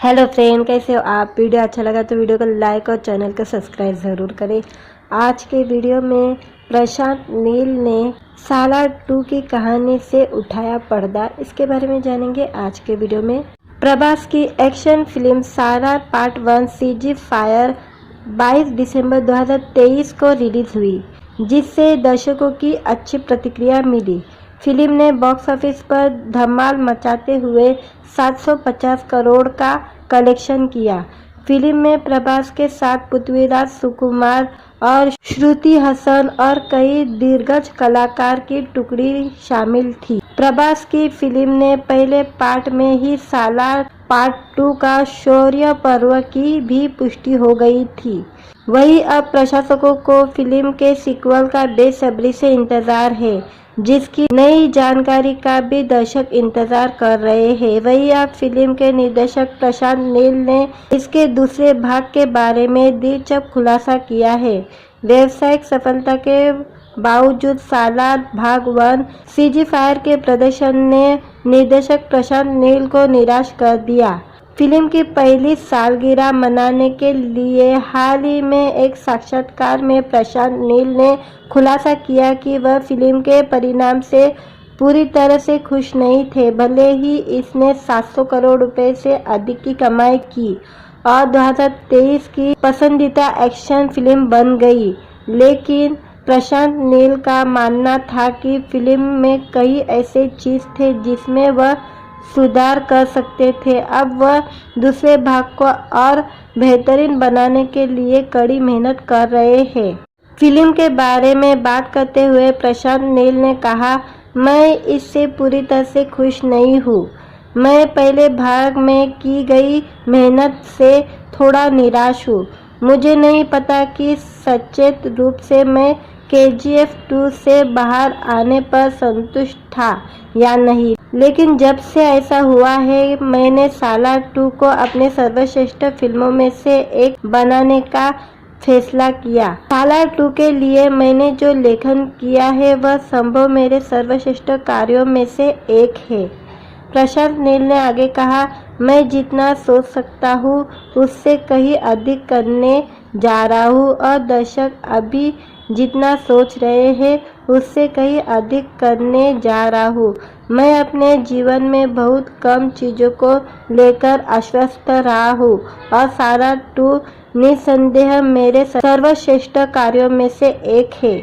Hello friend, कैसे हो आप। वीडियो अच्छा लगा तो वीडियो को लाइक और चैनल को सब्सक्राइब ज़रूर करें। आज के वीडियो में प्रशांत नील ने सालार 2 की कहानी से उठाया पर्दा, इसके बारे में जानेंगे आज के वीडियो में। प्रभास की एक्शन फिल्म सालार पार्ट 1 सीजी फायर 22 दिसंबर 2023 को रिलीज हुई, जिससे दर्शकों की अच्छी प्रतिक्रिया मिली। फिल्म ने बॉक्स ऑफिस पर धमाल मचाते हुए 750 करोड़ का कलेक्शन किया। फिल्म में प्रभास के साथ पृथ्वीराज सुकुमार और श्रुति हसन और कई दिग्गज कलाकार की टुकड़ी शामिल थी। प्रभास की फिल्म ने पहले पार्ट में ही सालार पार्ट 2 का शौर्य पर्व की भी पुष्टि हो गई थी। वहीं अब प्रशंसकों को फिल्म के सीक्वल का बेसब्री से इंतजार है, जिसकी नई जानकारी का भी दर्शक इंतजार कर रहे हैं। वहीं अब फिल्म के निर्देशक प्रशांत नील ने इसके दूसरे भाग के बारे में दिलचस्प खुलासा किया है। व्यावसायिक सफलता के बावजूद सालार भाग 1 सीजी फायर के प्रदर्शन ने निर्देशक प्रशांत नील को निराश कर दिया। फिल्म की पहली सालगिरह मनाने के लिए हाल ही में एक साक्षात्कार में प्रशांत नील ने खुलासा किया कि वह फिल्म के परिणाम से पूरी तरह से खुश नहीं थे। भले ही इसने 700 करोड़ रुपए से अधिक की कमाई की और 2023 की पसंदीदा एक्शन फिल्म बन गई, लेकिन प्रशांत नील का मानना था कि फिल्म में कई ऐसे चीज थे जिसमें वह सुधार कर सकते थे। अब वह दूसरे भाग को और बेहतरीन बनाने के लिए कड़ी मेहनत कर रहे हैं। फिल्म के बारे में बात करते हुए प्रशांत नील ने कहा, मैं इससे पूरी तरह से खुश नहीं हूँ। मैं पहले भाग में की गई मेहनत से थोड़ा निराश हूँ। मुझे नहीं पता कि सचेत रूप से मैं KGF 2 से बाहर आने पर संतुष्ट था या नहीं, लेकिन जब से ऐसा हुआ है, मैंने सालार 2 को अपने सर्वश्रेष्ठ फिल्मों में से एक बनाने का फैसला किया। सालार 2 के लिए मैंने जो लेखन किया है वह संभव मेरे सर्वश्रेष्ठ कार्यों में से एक है। प्रशांत नील ने आगे कहा, मैं जितना सोच सकता हूँ उससे कहीं अधिक करने जा रहा हूँ और दर्शक अभी जितना सोच रहे हैं उससे कहीं अधिक करने जा रहा हूँ। मैं अपने जीवन में बहुत कम चीज़ों को लेकर आश्वस्त रहा हूँ और सालार 2 निसंदेह मेरे सर्वश्रेष्ठ कार्यों में से एक है।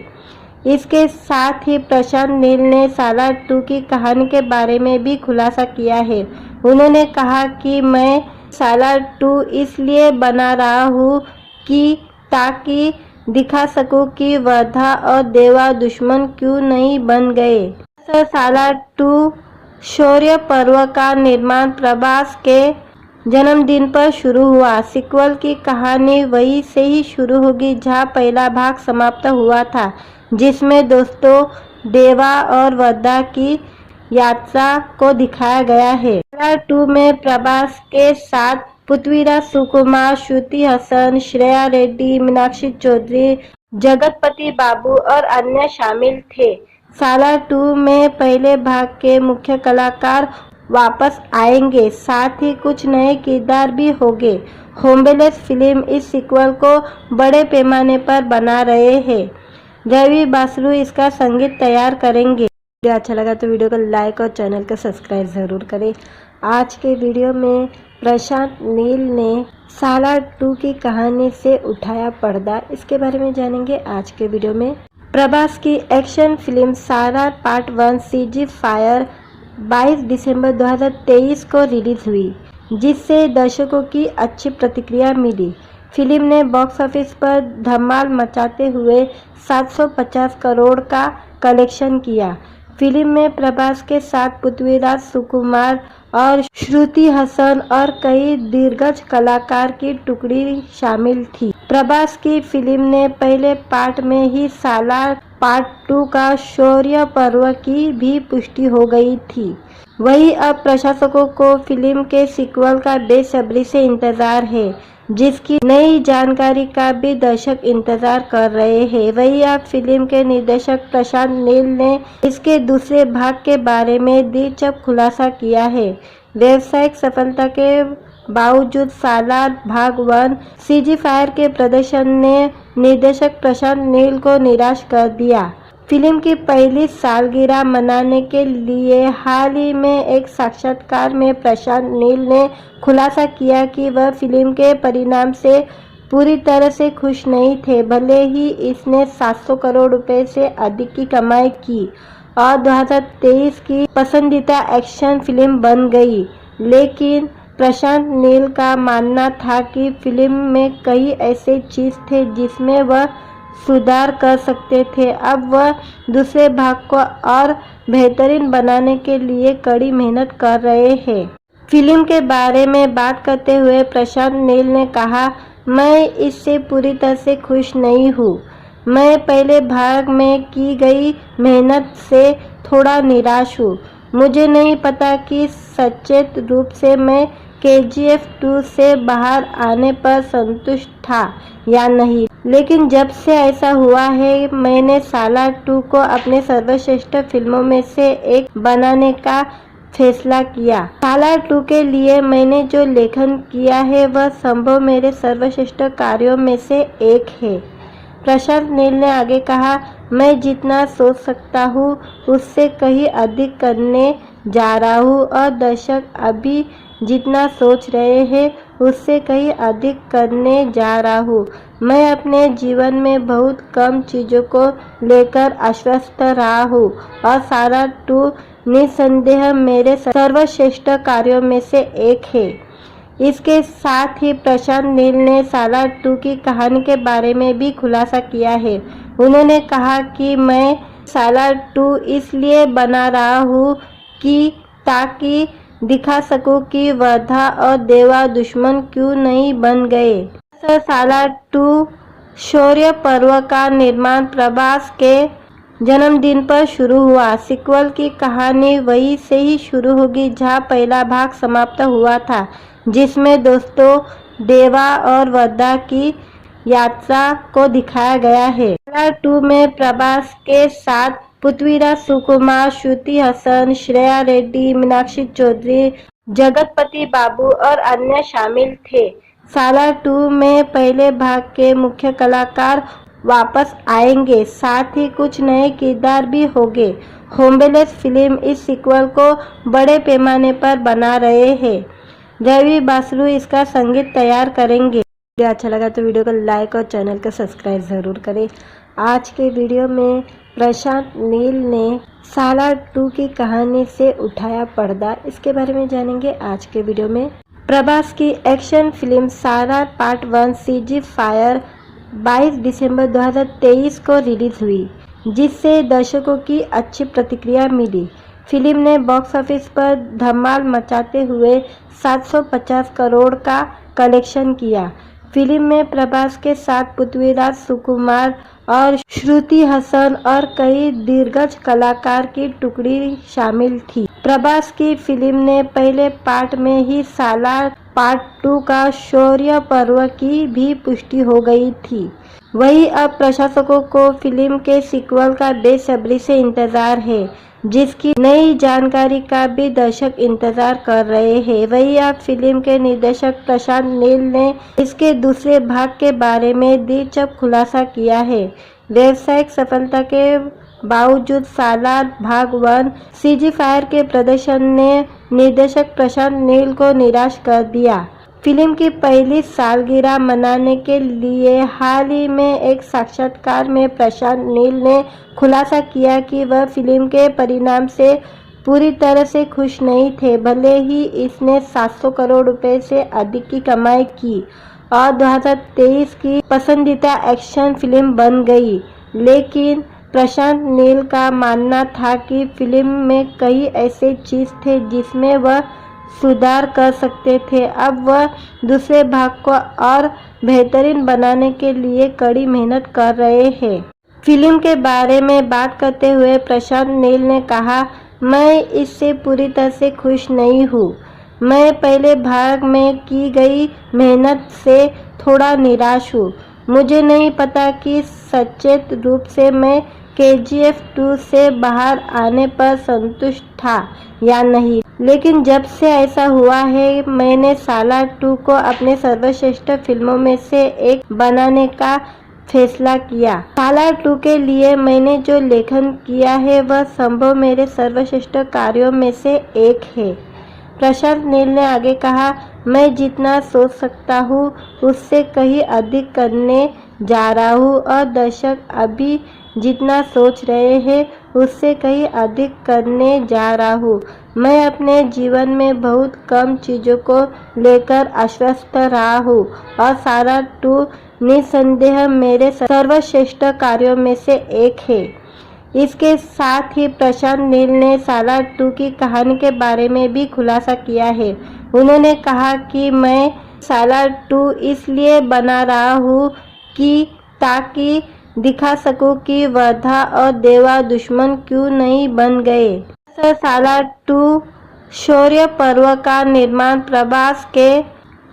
इसके साथ ही प्रशांत नील ने सालार 2 की कहानी के बारे में भी खुलासा किया है। उन्होंने कहा कि मैं सालार 2 इसलिए बना रहा हूँ कि ताकि दिखा सकूं कि वर्धा और देवा दुश्मन क्यों नहीं बन गए। सालार 2 शौर्य पर्व का निर्माण प्रभास के जन्मदिन पर शुरू हुआ। सीक्वल की कहानी वहीं से ही शुरू होगी जहां पहला भाग समाप्त हुआ था, जिसमें दोस्तों देवा और वर्धा की यात्रा को दिखाया गया है। सालार 2 में प्रभास के साथ पृथ्वीराज सुकुमार, श्रुति हसन, श्रेया रेड्डी, मीनाक्षी चौधरी, जगतपति बाबू और अन्य शामिल थे। सालार 2 में पहले भाग के मुख्य कलाकार वापस आएंगे, साथ ही कुछ नए किरदार भी होंगे। होम्बेलेस फिल्म इस सीक्वल को बड़े पैमाने पर बना रहे हैं। रवि बासरू इसका संगीत तैयार करेंगे। वीडियो अच्छा लगा तो वीडियो को लाइक और चैनल को सब्सक्राइब ज़रूर करें। आज के वीडियो में प्रशांत नील ने सालार 2 की कहानी से उठाया पर्दा, इसके बारे में जानेंगे आज के वीडियो में। प्रभास की एक्शन फिल्म सालार पार्ट 1 सीजी फायर 22 दिसंबर 2023 को रिलीज हुई, जिससे दर्शकों की अच्छी प्रतिक्रिया मिली। फिल्म ने बॉक्स ऑफिस पर धमाल मचाते हुए 750 करोड़ का कलेक्शन किया। फिल्म में प्रभास के साथ पृथ्वीराज सुकुमार और श्रुति हसन और कई दिग्गज कलाकार की टुकड़ी शामिल थी। प्रभास की फिल्म ने पहले पार्ट में ही सालार पार्ट 2 का शौर्य पर्व की भी पुष्टि हो गई थी। वहीं अब प्रशंसकों को फिल्म के सीक्वल का बेसब्री से इंतजार है, जिसकी नई जानकारी का भी दर्शक इंतजार कर रहे हैं। वहीं अब फिल्म के निर्देशक प्रशांत नील ने इसके दूसरे भाग के बारे में दिलचस्प खुलासा किया है। व्यावसायिक सफलता के बावजूद सालार भाग 1 सीजी फायर के प्रदर्शन ने निर्देशक प्रशांत नील को निराश कर दिया। फिल्म की पहली सालगिरह मनाने के लिए हाल ही में एक साक्षात्कार में प्रशांत नील ने खुलासा किया कि वह फिल्म के परिणाम से पूरी तरह से खुश नहीं थे। भले ही इसने 700 करोड़ रुपए से अधिक की कमाई की और 2023 की पसंदीदा एक्शन फिल्म बन गई, लेकिन प्रशांत नील का मानना था कि फिल्म में कई ऐसे चीज थे जिसमें वह सुधार कर सकते थे। अब वह दूसरे भाग को और बेहतरीन बनाने के लिए कड़ी मेहनत कर रहे हैं। फिल्म के बारे में बात करते हुए प्रशांत नील ने कहा, मैं इससे पूरी तरह से खुश नहीं हूँ। मैं पहले भाग में की गई मेहनत से थोड़ा निराश हूँ। मुझे नहीं पता कि सचेत रूप से मैं KGF 2 से बाहर आने पर संतुष्ट था या नहीं, लेकिन जब से ऐसा हुआ है मैंने सालार 2 को अपने सर्वश्रेष्ठ फिल्मों में से एक बनाने का फैसला किया। सालार 2 के लिए मैंने जो लेखन किया है वह संभव मेरे सर्वश्रेष्ठ कार्यों में से एक है। प्रशांत नील ने आगे कहा, मैं जितना सोच सकता हूँ उससे कहीं अधिक करने जा रहा हूँ और दर्शक अभी जितना सोच रहे हैं उससे कहीं अधिक करने जा रहा हूँ। मैं अपने जीवन में बहुत कम चीज़ों को लेकर आश्वस्त रहा हूँ और सालार 2 निसंदेह मेरे सर्वश्रेष्ठ कार्यों में से एक है। इसके साथ ही प्रशांत नील ने सालार 2 की कहानी के बारे में भी खुलासा किया है। उन्होंने कहा कि मैं सालार 2 इसलिए बना रहा हूँ कि ताकि दिखा सकूं कि वर्धा और देवा दुश्मन क्यों नहीं बन गए। सालार 2 शौर्य पर्व का निर्माण प्रभास के जन्मदिन पर शुरू हुआ। सीक्वल की कहानी वहीं से ही शुरू होगी जहां पहला भाग समाप्त हुआ था, जिसमें दोस्तों देवा और वर्धा की यात्रा को दिखाया गया है। सालार 2 में प्रभास के साथ पृथ्वीराज सुकुमार, श्रुति हसन, श्रेया रेड्डी, मीनाक्षी चौधरी, जगतपति बाबू और अन्य शामिल थे। सालार 2 में पहले भाग के मुख्य कलाकार वापस आएंगे, साथ ही कुछ नए किरदार भी होंगे। होम्बेलेस फिल्म इस सीक्वल को बड़े पैमाने पर बना रहे हैं। रवि बासरू इसका संगीत तैयार करेंगे। वीडियो अच्छा लगा तो वीडियो को लाइक और चैनल को सब्सक्राइब ज़रूर करें। आज के वीडियो में प्रशांत नील ने सालार 2 की कहानी से उठाया पर्दा, इसके बारे में जानेंगे आज के वीडियो में। प्रभास की एक्शन फिल्म सालार पार्ट 1 सीजी फायर 22 दिसंबर 2023 को रिलीज हुई, जिससे दर्शकों की अच्छी प्रतिक्रिया मिली। फिल्म ने बॉक्स ऑफिस पर धमाल मचाते हुए 750 करोड़ का कलेक्शन किया। फिल्म में प्रभास के साथ पृथ्वीराज सुकुमार और श्रुति हसन और कई दिग्गज कलाकार की टुकड़ी शामिल थी। प्रभास की फिल्म ने पहले पार्ट में ही सालार पार्ट 2 का शौर्य पर्व की भी पुष्टि हो गई थी। वहीं अब प्रशंसकों को फिल्म के सीक्वल का बेसब्री से इंतजार है, जिसकी नई जानकारी का भी दर्शक इंतजार कर रहे हैं। वहीं अब फिल्म के निर्देशक प्रशांत नील ने इसके दूसरे भाग के बारे में दिलचस्प खुलासा किया है। व्यावसायिक सफलता के बावजूद सालार भाग 1 सीजी फायर के प्रदर्शन ने निर्देशक प्रशांत नील को निराश कर दिया। फिल्म की पहली सालगिरह मनाने के लिए हाल ही में एक साक्षात्कार में प्रशांत नील ने खुलासा किया कि वह फिल्म के परिणाम से पूरी तरह से खुश नहीं थे। भले ही इसने 700 करोड़ रुपए से अधिक की कमाई की और 2023 की पसंदीदा एक्शन फिल्म बन गई, लेकिन प्रशांत नील का मानना था कि फिल्म में कई ऐसे चीज थे जिसमें वह सुधार कर सकते थे। अब वह दूसरे भाग को और बेहतरीन बनाने के लिए कड़ी मेहनत कर रहे हैं। फिल्म के बारे में बात करते हुए प्रशांत नील ने कहा, मैं इससे पूरी तरह से खुश नहीं हूँ। मैं पहले भाग में की गई मेहनत से थोड़ा निराश हूँ। मुझे नहीं पता कि सचेत रूप से मैं KGF 2 से बाहर आने पर संतुष्ट था या नहीं, लेकिन जब से ऐसा हुआ है मैंने सालार 2 को अपने सर्वश्रेष्ठ फिल्मों में से एक बनाने का फैसला किया। सालार 2 के लिए मैंने जो लेखन किया है वह संभव मेरे सर्वश्रेष्ठ कार्यों में से एक है। प्रशांत नील ने आगे कहा, मैं जितना सोच सकता हूँ उससे कहीं अधिक करने जा रहा हूँ और दर्शक अभी जितना सोच रहे हैं उससे कहीं अधिक करने जा रहा हूँ। मैं अपने जीवन में बहुत कम चीज़ों को लेकर आश्वस्त रहा हूँ और सालार 2 निसंदेह मेरे सर्वश्रेष्ठ कार्यों में से एक है। इसके साथ ही प्रशांत नील ने सालार 2 की कहानी के बारे में भी खुलासा किया है। उन्होंने कहा कि मैं सालार 2 इसलिए बना रहा हूँ कि ताकि दिखा सकूं कि वर्धा और देवा दुश्मन क्यों नहीं बन गए। सालार 2 शौर्य पर्व का निर्माण प्रभास के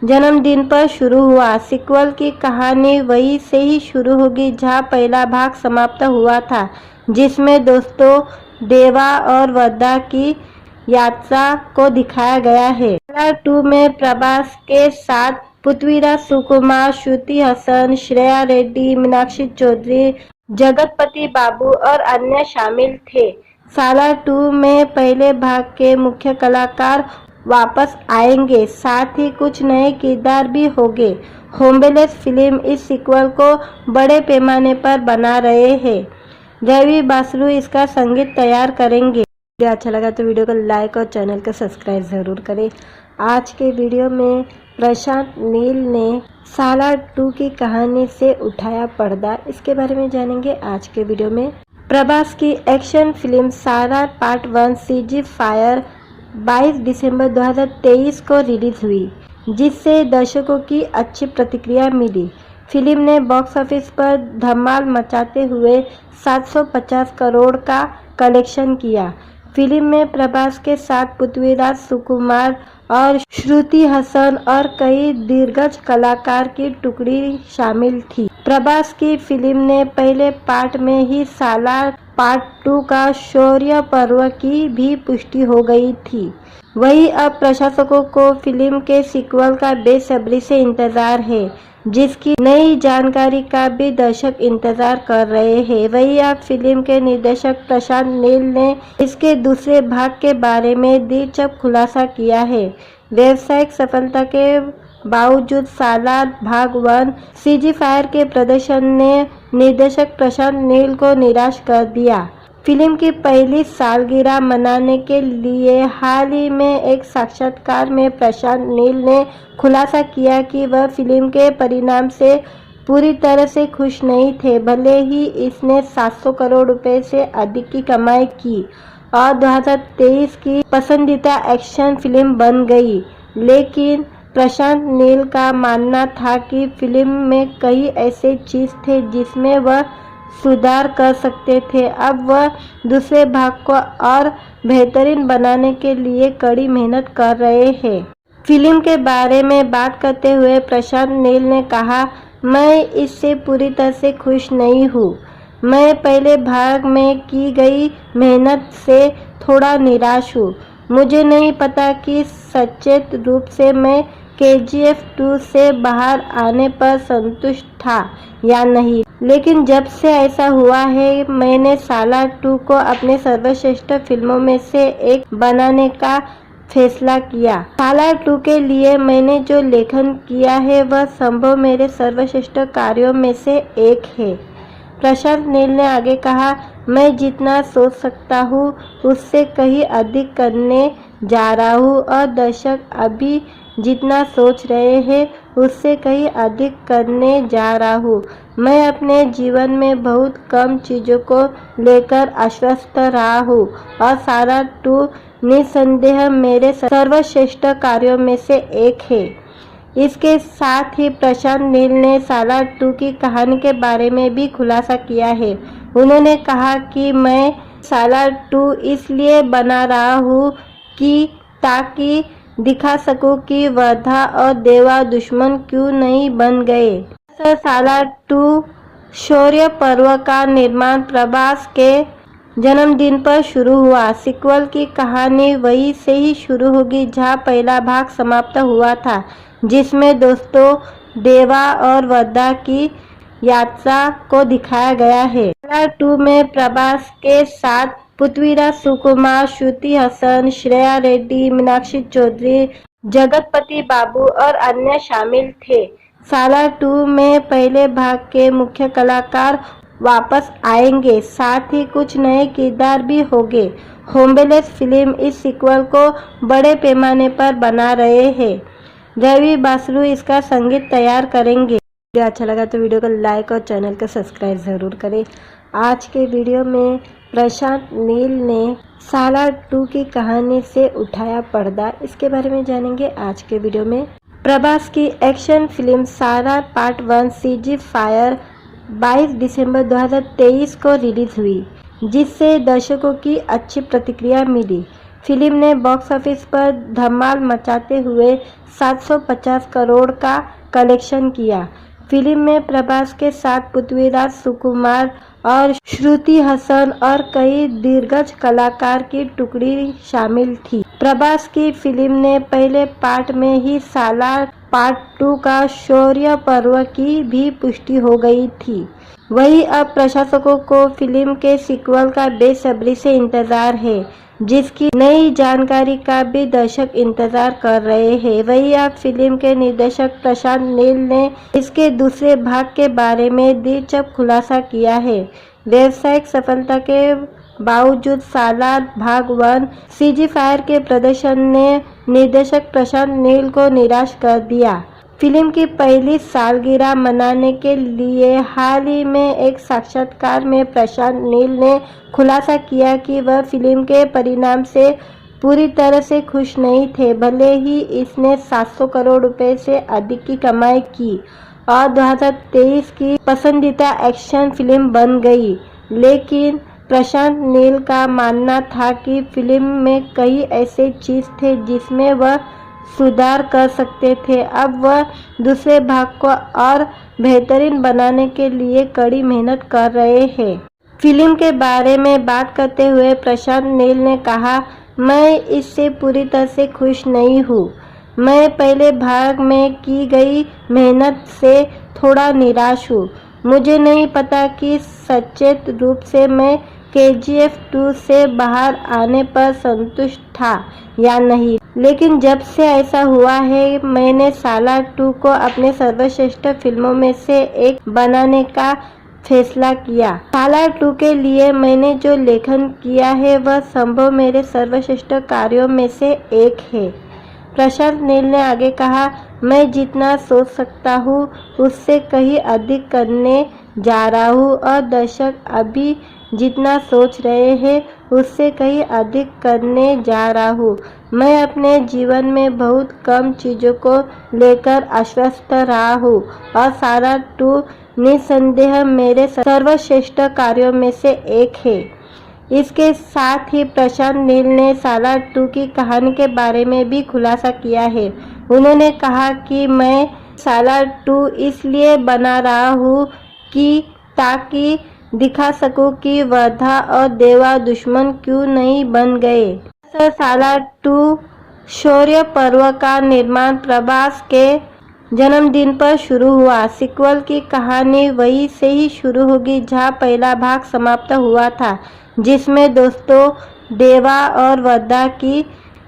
जन्मदिन पर शुरू हुआ। सीक्वल की कहानी वहीं से ही शुरू होगी जहां पहला भाग समाप्त हुआ था, जिसमें दोस्तों देवा और वर्धा की यात्रा को दिखाया गया है। सालार 2 में प्रभास के साथ पृथ्वीराज सुकुमार, श्रुति हसन, श्रेया रेड्डी, मीनाक्षी चौधरी, जगतपति बाबू और अन्य शामिल थे। सालार 2 में पहले भाग के मुख्य कलाकार वापस आएंगे, साथ ही कुछ नए किरदार भी होंगे। होम्बेलेस फिल्म इस सीक्वल को बड़े पैमाने पर बना रहे हैं। रवि बासरू इसका संगीत तैयार करेंगे। वीडियो अच्छा लगा तो वीडियो को लाइक और चैनल को सब्सक्राइब ज़रूर करें। आज के वीडियो में प्रशांत नील ने सालार 2 की कहानी से उठाया पर्दा, इसके बारे में जानेंगे आज के वीडियो में। प्रभास की एक्शन फिल्म सालार पार्ट 1 CG फायर 22 दिसंबर 2023 को रिलीज हुई, जिससे दर्शकों की अच्छी प्रतिक्रिया मिली। फिल्म ने बॉक्स ऑफिस पर धमाल मचाते हुए 750 करोड़ का कलेक्शन किया। फिल्म में प्रभास के साथ पृथ्वीराज सुकुमार और श्रुति हसन और कई दिग्गज कलाकार की टुकड़ी शामिल थी। प्रभास की फिल्म ने पहले पार्ट में ही सालार पार्ट 2 का शौर्य पर्व की भी पुष्टि हो गई थी। वहीं अब प्रशंसकों को फिल्म के सीक्वल का बेसब्री से इंतजार है, जिसकी नई जानकारी का भी दर्शक इंतजार कर रहे हैं। वहीं अब फिल्म के निर्देशक प्रशांत नील ने इसके दूसरे भाग के बारे में दिलचस्प खुलासा किया है। व्यावसायिक सफलता के बावजूद सालार भाग 1 CG फायर के प्रदर्शन ने निर्देशक प्रशांत नील को निराश कर दिया। फिल्म की पहली सालगिरह मनाने के लिए हाल ही में एक साक्षात्कार में प्रशांत नील ने खुलासा किया कि वह फिल्म के परिणाम से पूरी तरह से खुश नहीं थे। भले ही इसने 700 करोड़ रुपए से अधिक की कमाई की और 2023 की पसंदीदा एक्शन फिल्म बन गई, लेकिन प्रशांत नील का मानना था कि फिल्म में कई ऐसे चीज थे जिसमें वह सुधार कर सकते थे। अब वह दूसरे भाग को और बेहतरीन बनाने के लिए कड़ी मेहनत कर रहे हैं। फिल्म के बारे में बात करते हुए प्रशांत नील ने कहा, मैं इससे पूरी तरह से खुश नहीं हूँ। मैं पहले भाग में की गई मेहनत से थोड़ा निराश हूँ। मुझे नहीं पता कि सचेत रूप से मैं KGF 2 से बाहर आने पर संतुष्ट था या नहीं, लेकिन जब से ऐसा हुआ है मैंने सालार 2 को अपने सर्वश्रेष्ठ फिल्मों में से एक बनाने का फैसला किया। सालार 2 के लिए मैंने जो लेखन किया है वह संभव मेरे सर्वश्रेष्ठ कार्यों में से एक है। प्रशांत नील ने आगे कहा, मैं जितना सोच सकता हूँ उससे कहीं अधिक करने जा रहा हूँ और दर्शक अभी जितना सोच रहे हैं उससे कहीं अधिक करने जा रहा हूँ। मैं अपने जीवन में बहुत कम चीज़ों को लेकर आश्वस्त रहा हूँ और सालार 2 निसंदेह मेरे सर्वश्रेष्ठ कार्यों में से एक है। इसके साथ ही प्रशांत नील ने सालार 2 की कहानी के बारे में भी खुलासा किया है। उन्होंने कहा कि मैं सालार 2 इसलिए बना रहा हूँ कि ताकि दिखा सकूं कि वर्धा और देवा दुश्मन क्यों नहीं बन गए। सालार 2 शौर्य पर्व का निर्माण प्रभास के जन्मदिन पर शुरू हुआ। सीक्वल की कहानी वहीं से ही शुरू होगी जहां पहला भाग समाप्त हुआ था, जिसमें दोस्तों देवा और वदा की यात्रा को दिखाया गया है। सालार 2 में प्रभास के साथ पृथ्वीराज सुकुमार, श्रुति हसन, श्रेया रेड्डी, मीनाक्षी चौधरी, जगतपति बाबू और अन्य शामिल थे। सालार 2 में पहले भाग के मुख्य कलाकार वापस आएंगे, साथ ही कुछ नए किरदार भी होंगे। होमबेलेस फिल्म इस सीक्वल को बड़े पैमाने पर बना रहे हैं। रवि बासरू इसका संगीत तैयार करेंगे। वीडियो अच्छा लगा तो वीडियो को लाइक और चैनल को सब्सक्राइब ज़रूर करें। आज के वीडियो में प्रशांत नील ने सालार 2 की कहानी से उठाया पर्दा, इसके बारे में जानेंगे आज के वीडियो में। प्रभास की एक्शन फिल्म सालार पार्ट 1 सीजी फायर 22 दिसंबर 2023 को रिलीज हुई, जिससे दर्शकों की अच्छी प्रतिक्रिया मिली। फिल्म ने बॉक्स ऑफिस पर धमाल मचाते हुए 750 करोड़ का कलेक्शन किया। फिल्म में प्रभास के साथ पृथ्वीराज सुकुमार और श्रुति हसन और कई दिग्गज कलाकार की टुकड़ी शामिल थी। प्रभास की फिल्म ने पहले पार्ट में ही सालार पार्ट 2 का शौर्य पर्व की भी पुष्टि हो गई थी। वहीं अब प्रशंसकों को फिल्म के सीक्वल का बेसब्री से इंतजार है, जिसकी नई जानकारी का भी दर्शक इंतजार कर रहे हैं। वहीं अब फिल्म के निर्देशक प्रशांत नील ने इसके दूसरे भाग के बारे में दिलचस्प खुलासा किया है। व्यावसायिक सफलता के बावजूद सालार भाग 1 सीजी फायर के प्रदर्शन ने निर्देशक प्रशांत नील को निराश कर दिया। फिल्म की पहली सालगिरह मनाने के लिए हाल ही में एक साक्षात्कार में प्रशांत नील ने खुलासा किया कि वह फिल्म के परिणाम से पूरी तरह से खुश नहीं थे। भले ही इसने 700 करोड़ रुपए से अधिक की कमाई की और 2023 की पसंदीदा एक्शन फिल्म बन गई, लेकिन प्रशांत नील का मानना था कि फिल्म में कई ऐसे चीज थे जिसमें वह सुधार कर सकते थे। अब वह दूसरे भाग को और बेहतरीन बनाने के लिए कड़ी मेहनत कर रहे हैं। फिल्म के बारे में बात करते हुए प्रशांत नील ने कहा, मैं इससे पूरी तरह से खुश नहीं हूँ। मैं पहले भाग में की गई मेहनत से थोड़ा निराश हूँ। मुझे नहीं पता कि सचेत रूप से मैं KGF 2 से बाहर आने पर संतुष्ट था या नहीं, लेकिन जब से ऐसा हुआ है, मैंने सालार 2 को अपने सर्वश्रेष्ठ फिल्मों में से एक बनाने का फैसला किया। सालार 2 के लिए मैंने जो लेखन किया है वह संभव मेरे सर्वश्रेष्ठ कार्यों में से एक है। प्रशांत नील ने आगे कहा, मैं जितना सोच सकता हूँ उससे कहीं अधिक करने जा रहा हूँ और दर्शक अभी जितना सोच रहे हैं उससे कहीं अधिक करने जा रहा हूँ। मैं अपने जीवन में बहुत कम चीज़ों को लेकर आश्वस्त रहा हूँ और सालार 2 निस्संदेह मेरे सर्वश्रेष्ठ कार्यों में से एक है। इसके साथ ही प्रशांत नील ने सालार 2 की कहानी के बारे में भी खुलासा किया है। उन्होंने कहा कि मैं सालार 2 इसलिए बना रहा हूँ कि ताकि दिखा सकूं कि वधा और देवा दुश्मन क्यों नहीं बन गए। सालार 2 शौर्य पर्व का निर्माण प्रभास के जन्मदिन पर शुरू हुआ। सीक्वल की कहानी वहीं से ही शुरू होगी जहां पहला भाग समाप्त हुआ था, जिसमें दोस्तों देवा और वदा की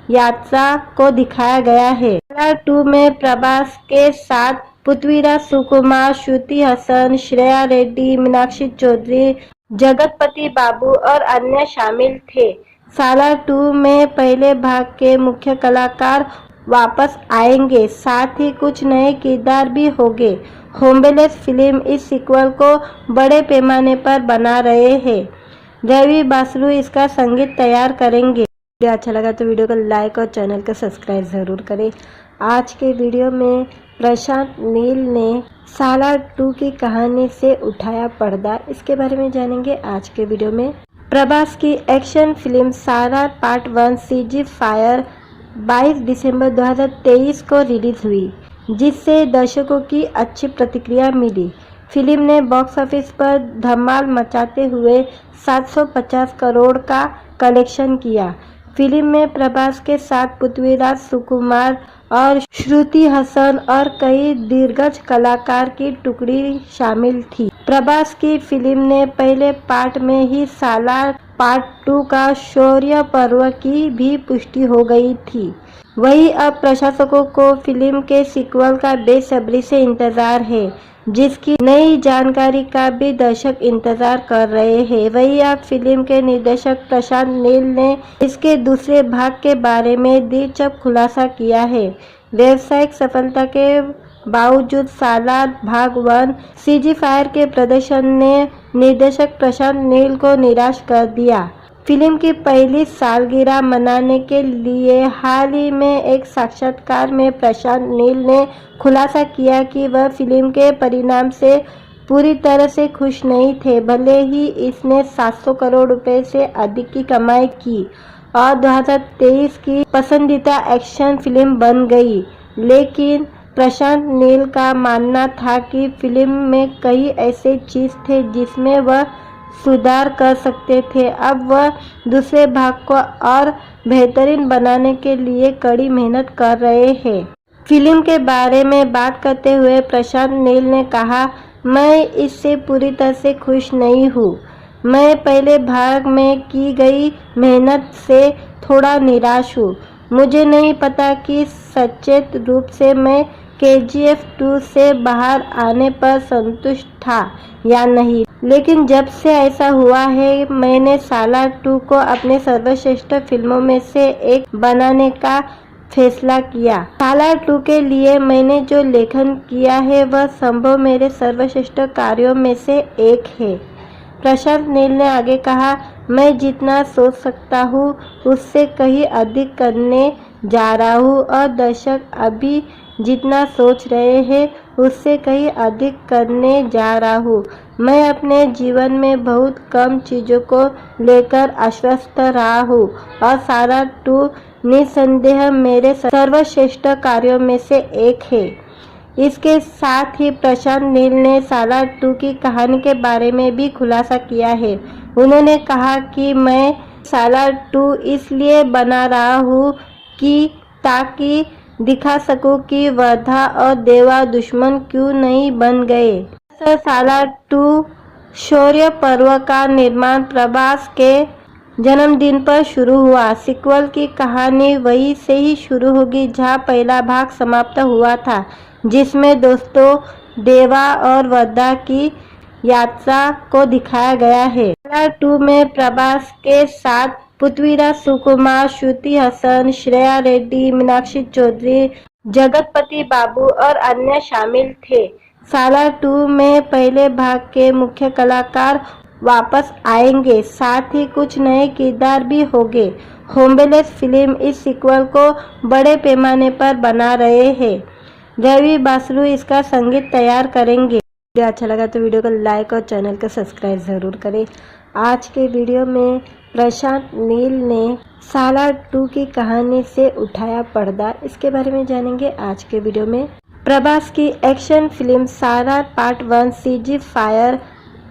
यात्रा को दिखाया गया है। सालार 2 में प्रभास के साथ पृथ्वीराज सुकुमार, श्रुति हसन, श्रेया रेड्डी, मीनाक्षी चौधरी, जगतपति बाबू और अन्य शामिल थे। सालार 2 में पहले भाग के मुख्य कलाकार वापस आएंगे, साथ ही कुछ नए किरदार भी होंगे। होमबेलेस फिल्म इस सीक्वल को बड़े पैमाने पर बना रहे हैं। रवि बासरू इसका संगीत तैयार करेंगे। वीडियो अच्छा लगा तो वीडियो को लाइक और चैनल को सब्सक्राइब ज़रूर करें। आज के वीडियो में प्रशांत नील ने सालार 2 की कहानी से उठाया पर्दा, इसके बारे में जानेंगे आज के वीडियो में। प्रभास की एक्शन फिल्म सालार पार्ट 1 सीजी फायर 22 दिसंबर 2023 को रिलीज हुई, जिससे दर्शकों की अच्छी प्रतिक्रिया मिली। फिल्म ने बॉक्स ऑफिस पर धमाल मचाते हुए 750 करोड़ का कलेक्शन किया। फिल्म में प्रभास के साथ पृथ्वीराज सुकुमार और श्रुति हसन और कई दिग्गज कलाकार की टुकड़ी शामिल थी। प्रभास की फिल्म ने पहले पार्ट में ही सालार पार्ट 2 का शौर्य पर्व की भी पुष्टि हो गई थी। वहीं अब प्रशंसकों को फिल्म के सीक्वल का बेसब्री से इंतजार है, जिसकी नई जानकारी का भी दर्शक इंतजार कर रहे हैं। वहीं अब फिल्म के निर्देशक प्रशांत नील ने इसके दूसरे भाग के बारे में दिलचस्प खुलासा किया है। व्यावसायिक सफलता के बावजूद सालार भाग 1 सीजी फायर के प्रदर्शन ने निर्देशक प्रशांत नील को निराश कर दिया। फिल्म की पहली सालगिरह मनाने के लिए हाल ही में एक साक्षात्कार में प्रशांत नील ने खुलासा किया कि वह फिल्म के परिणाम से पूरी तरह से खुश नहीं थे। भले ही इसने 700 करोड़ रुपए से अधिक की कमाई की और 2023 की पसंदीदा एक्शन फिल्म बन गई, लेकिन प्रशांत नील का मानना था कि फिल्म में कई ऐसे चीज थे जिसमें वह सुधार कर सकते थे। अब वह दूसरे भाग को और बेहतरीन बनाने के लिए कड़ी मेहनत कर रहे हैं। फिल्म के बारे में बात करते हुए प्रशांत नील ने कहा, मैं इससे पूरी तरह से खुश नहीं हूँ। मैं पहले भाग में की गई मेहनत से थोड़ा निराश हूँ। मुझे नहीं पता कि सचेत रूप से मैं KGF 2 से बाहर आने पर संतुष्ट था या नहीं, लेकिन जब से ऐसा हुआ है, मैंने सालार 2 को अपने सर्वश्रेष्ठ फिल्मों में से एक बनाने का फैसला किया। सालार 2 के लिए मैंने जो लेखन किया है वह संभव मेरे सर्वश्रेष्ठ कार्यों में से एक है। प्रशांत नील ने आगे कहा, मैं जितना सोच सकता हूँ उससे कहीं अधिक करने जा रहा हूँ और दर्शक अभी जितना सोच रहे हैं उससे कहीं अधिक करने जा रहा हूँ। मैं अपने जीवन में बहुत कम चीज़ों को लेकर आश्वस्त रहा हूँ और सालार 2 निसंदेह मेरे सर्वश्रेष्ठ कार्यों में से एक है। इसके साथ ही प्रशांत नील ने सालार 2 की कहानी के बारे में भी खुलासा किया है। उन्होंने कहा कि मैं सालार 2 इसलिए बना रहा हूँ कि ताकि दिखा सकूं कि वर्धा और देवा दुश्मन क्यों नहीं बन गए। सालार 2 शौर्य पर्व का निर्माण प्रभास के जन्मदिन पर शुरू हुआ। सीक्वल की कहानी वहीं से ही शुरू होगी जहां पहला भाग समाप्त हुआ था, जिसमें दोस्तों देवा और वर्धा की यात्रा को दिखाया गया है। सालार 2 में प्रभास के साथ पृथ्वीराज सुकुमार, श्रुति हसन, श्रेया रेड्डी, मीनाक्षी चौधरी, जगतपति बाबू और अन्य शामिल थे। सालार 2 में पहले भाग के मुख्य कलाकार वापस आएंगे, साथ ही कुछ नए किरदार भी होंगे। होम्बेलेस फिल्म इस सीक्वल को बड़े पैमाने पर बना रहे हैं। रवि बासरू इसका संगीत तैयार करेंगे। वीडियो अच्छा लगा तो वीडियो को लाइक और चैनल को सब्सक्राइब ज़रूर करें। आज के वीडियो में प्रशांत नील ने सालार 2 की कहानी से उठाया पर्दा, इसके बारे में जानेंगे आज के वीडियो में। प्रभास की एक्शन फिल्म सालार पार्ट 1 सीजी फायर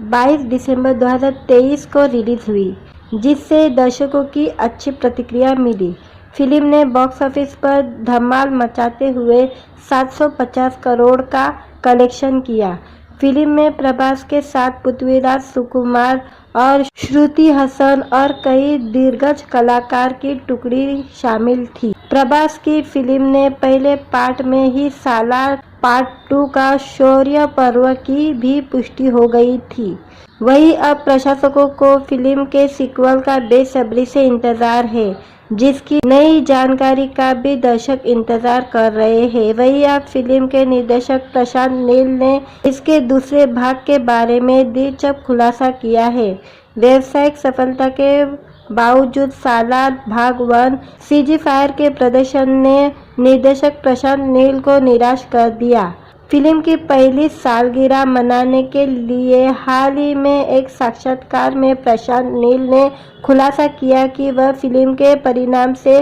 22 दिसंबर 2023 को रिलीज हुई, जिससे दर्शकों की अच्छी प्रतिक्रिया मिली। फिल्म ने बॉक्स ऑफिस पर धमाल मचाते हुए 750 करोड़ का कलेक्शन किया। फिल्म में प्रभास के साथ पृथ्वीराज सुकुमार और श्रुति हसन और कई दिग्गज कलाकार की टुकड़ी शामिल थी। प्रभास की फिल्म ने पहले पार्ट में ही सालार पार्ट 2 का शौर्य पर्व की भी पुष्टि हो गई थी। वहीं अब प्रशंसकों को फिल्म के सीक्वल का बेसब्री से इंतजार है, जिसकी नई जानकारी का भी दर्शक इंतजार कर रहे हैं। वहीं अब फिल्म के निर्देशक प्रशांत नील ने इसके दूसरे भाग के बारे में दिलचस्प खुलासा किया है। व्यावसायिक सफलता के बावजूद सालार भाग 1 सीजी फायर के प्रदर्शन ने निर्देशक प्रशांत नील को निराश कर दिया। फिल्म की पहली सालगिरह मनाने के लिए हाल ही में एक साक्षात्कार में प्रशांत नील ने खुलासा किया कि वह फिल्म के परिणाम से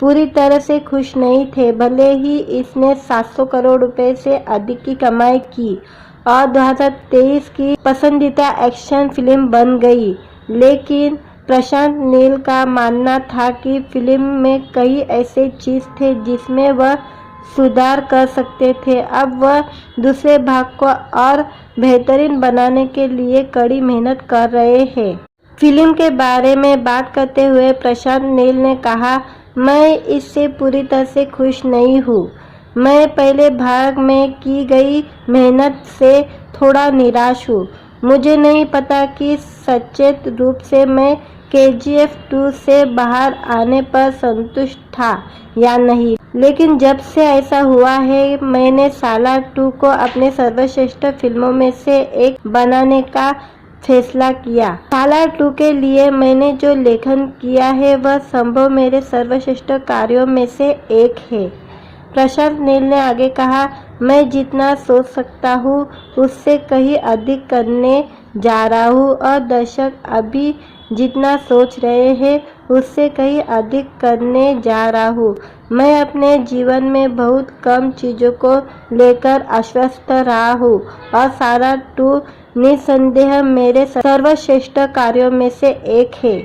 पूरी तरह से खुश नहीं थे। भले ही इसने 700 करोड़ रुपए से अधिक की कमाई की और 2023 की पसंदीदा एक्शन फिल्म बन गई। लेकिन प्रशांत नील का मानना था कि फिल्म में कई ऐसे चीज थे जिसमें वह सुधार कर सकते थे। अब वह दूसरे भाग को और बेहतरीन बनाने के लिए कड़ी मेहनत कर रहे हैं। फिल्म के बारे में बात करते हुए प्रशांत नील ने कहा, मैं इससे पूरी तरह से खुश नहीं हूँ। मैं पहले भाग में की गई मेहनत से थोड़ा निराश हूँ। मुझे नहीं पता कि सचेत रूप से मैं KGF 2 से बाहर आने पर संतुष्ट था या नहीं, लेकिन जब से ऐसा हुआ है मैंने सालार 2 को अपने सर्वश्रेष्ठ फिल्मों में से एक बनाने का फैसला किया। सालार 2 के लिए मैंने जो लेखन किया है वह संभव मेरे सर्वश्रेष्ठ कार्यों में से एक है। प्रशांत नील ने आगे कहा, मैं जितना सोच सकता हूँ उससे कहीं अधिक करने जा रहा हूँ और दर्शक अभी जितना सोच रहे हैं उससे कहीं अधिक करने जा रहा हूँ। मैं अपने जीवन में बहुत कम चीज़ों को लेकर आश्वस्त रहा हूँ और सालार 2 निस्संदेह मेरे सर्वश्रेष्ठ कार्यों में से एक है।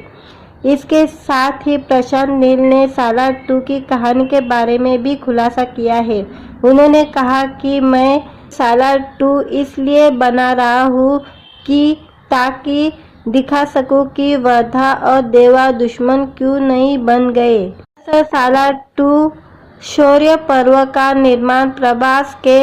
इसके साथ ही प्रशांत नील ने सालार 2 की कहानी के बारे में भी खुलासा किया है। उन्होंने कहा कि मैं सालार 2 इसलिए बना रहा हूँ कि ताकि दिखा सकूं कि वर्धा और देवा दुश्मन क्यों नहीं बन गए। सालार 2 शौर्य पर्व का निर्माण प्रभास के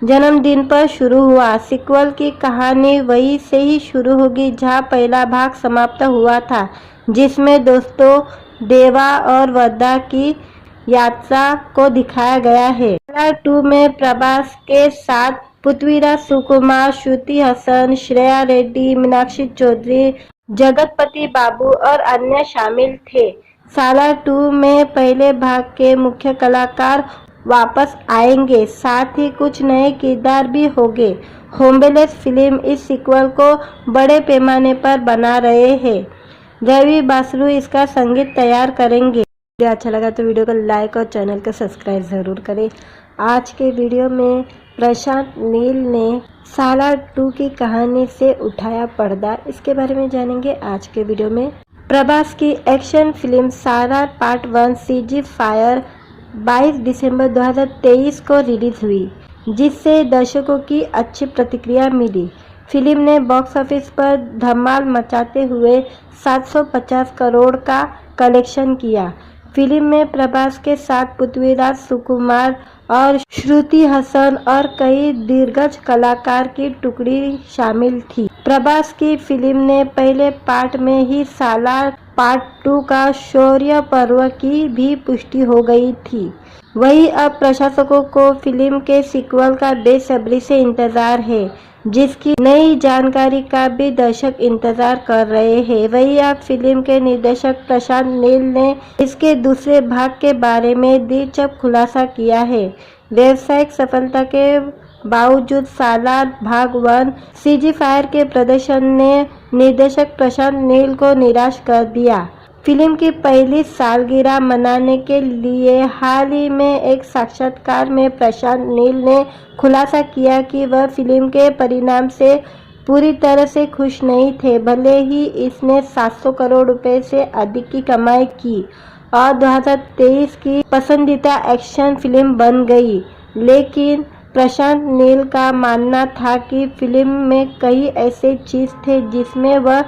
जन्मदिन पर शुरू हुआ। सीक्वल की कहानी वहीं से ही शुरू होगी जहां पहला भाग समाप्त हुआ था, जिसमें दोस्तों देवा और वर्धा की यात्रा को दिखाया गया है। सालार 2 में प्रभास के साथ पृथ्वीराज सुकुमार, श्रुति हसन, श्रेया रेड्डी, मीनाक्षी चौधरी, जगतपति बाबू और अन्य शामिल थे। सालार 2 में पहले भाग के मुख्य कलाकार वापस आएंगे, साथ ही कुछ नए किरदार भी होंगे। होम्बेलेस फिल्म इस सीक्वल को बड़े पैमाने पर बना रहे हैं। रवि बासरू इसका संगीत तैयार करेंगे। वीडियो अच्छा लगा तो वीडियो को लाइक और चैनल को सब्सक्राइब ज़रूर करें। आज के वीडियो में प्रशांत नील ने सालार 2 की कहानी से उठाया पर्दा, इसके बारे में जानेंगे आज के वीडियो में। प्रभास की एक्शन फिल्म सालार पार्ट 1 CG फायर 22 दिसंबर 2023 को रिलीज हुई, जिससे दर्शकों की अच्छी प्रतिक्रिया मिली। फिल्म ने बॉक्स ऑफिस पर धमाल मचाते हुए 750 करोड़ का कलेक्शन किया। फिल्म में प्रभास के साथ पृथ्वीराज सुकुमार और श्रुति हसन और कई दिग्गज कलाकार की टुकड़ी शामिल थी। प्रभास की फिल्म ने पहले पार्ट में ही सालार पार्ट 2 का शौर्य पर्व की भी पुष्टि हो गई थी। वहीं अब प्रशंसकों को फिल्म के सीक्वल का बेसब्री से इंतजार है, जिसकी नई जानकारी का भी दर्शक इंतजार कर रहे हैं। वहीं अब फिल्म के निर्देशक प्रशांत नील ने इसके दूसरे भाग के बारे में दिलचस्प खुलासा किया है। व्यावसायिक सफलता के बावजूद सालार भाग 1 CG फायर के प्रदर्शन ने निर्देशक प्रशांत नील को निराश कर दिया। फिल्म की पहली सालगिरह मनाने के लिए हाल ही में एक साक्षात्कार में प्रशांत नील ने खुलासा किया कि वह फिल्म के परिणाम से पूरी तरह से खुश नहीं थे। भले ही इसने 700 करोड़ रुपए से अधिक की कमाई की और 2023 की पसंदीदा एक्शन फिल्म बन गई, लेकिन प्रशांत नील का मानना था कि फिल्म में कई ऐसे चीज थे जिसमें वह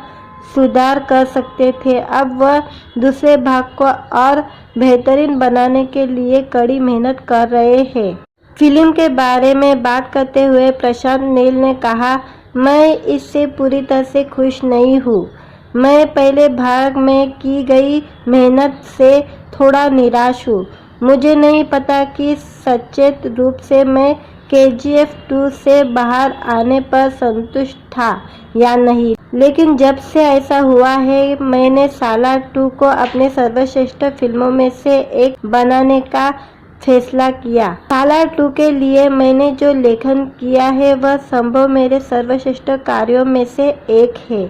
सुधार कर सकते थे। अब वह दूसरे भाग को और बेहतरीन बनाने के लिए कड़ी मेहनत कर रहे हैं। फिल्म के बारे में बात करते हुए प्रशांत नील ने कहा, मैं इससे पूरी तरह से खुश नहीं हूँ। मैं पहले भाग में की गई मेहनत से थोड़ा निराश हूँ। मुझे नहीं पता कि सचेत रूप से मैं KGF 2 से बाहर आने पर संतुष्ट था या नहीं, लेकिन जब से ऐसा हुआ है मैंने सालार 2 को अपने सर्वश्रेष्ठ फिल्मों में से एक बनाने का फैसला किया। सालार 2 के लिए मैंने जो लेखन किया है वह संभव मेरे सर्वश्रेष्ठ कार्यों में से एक है।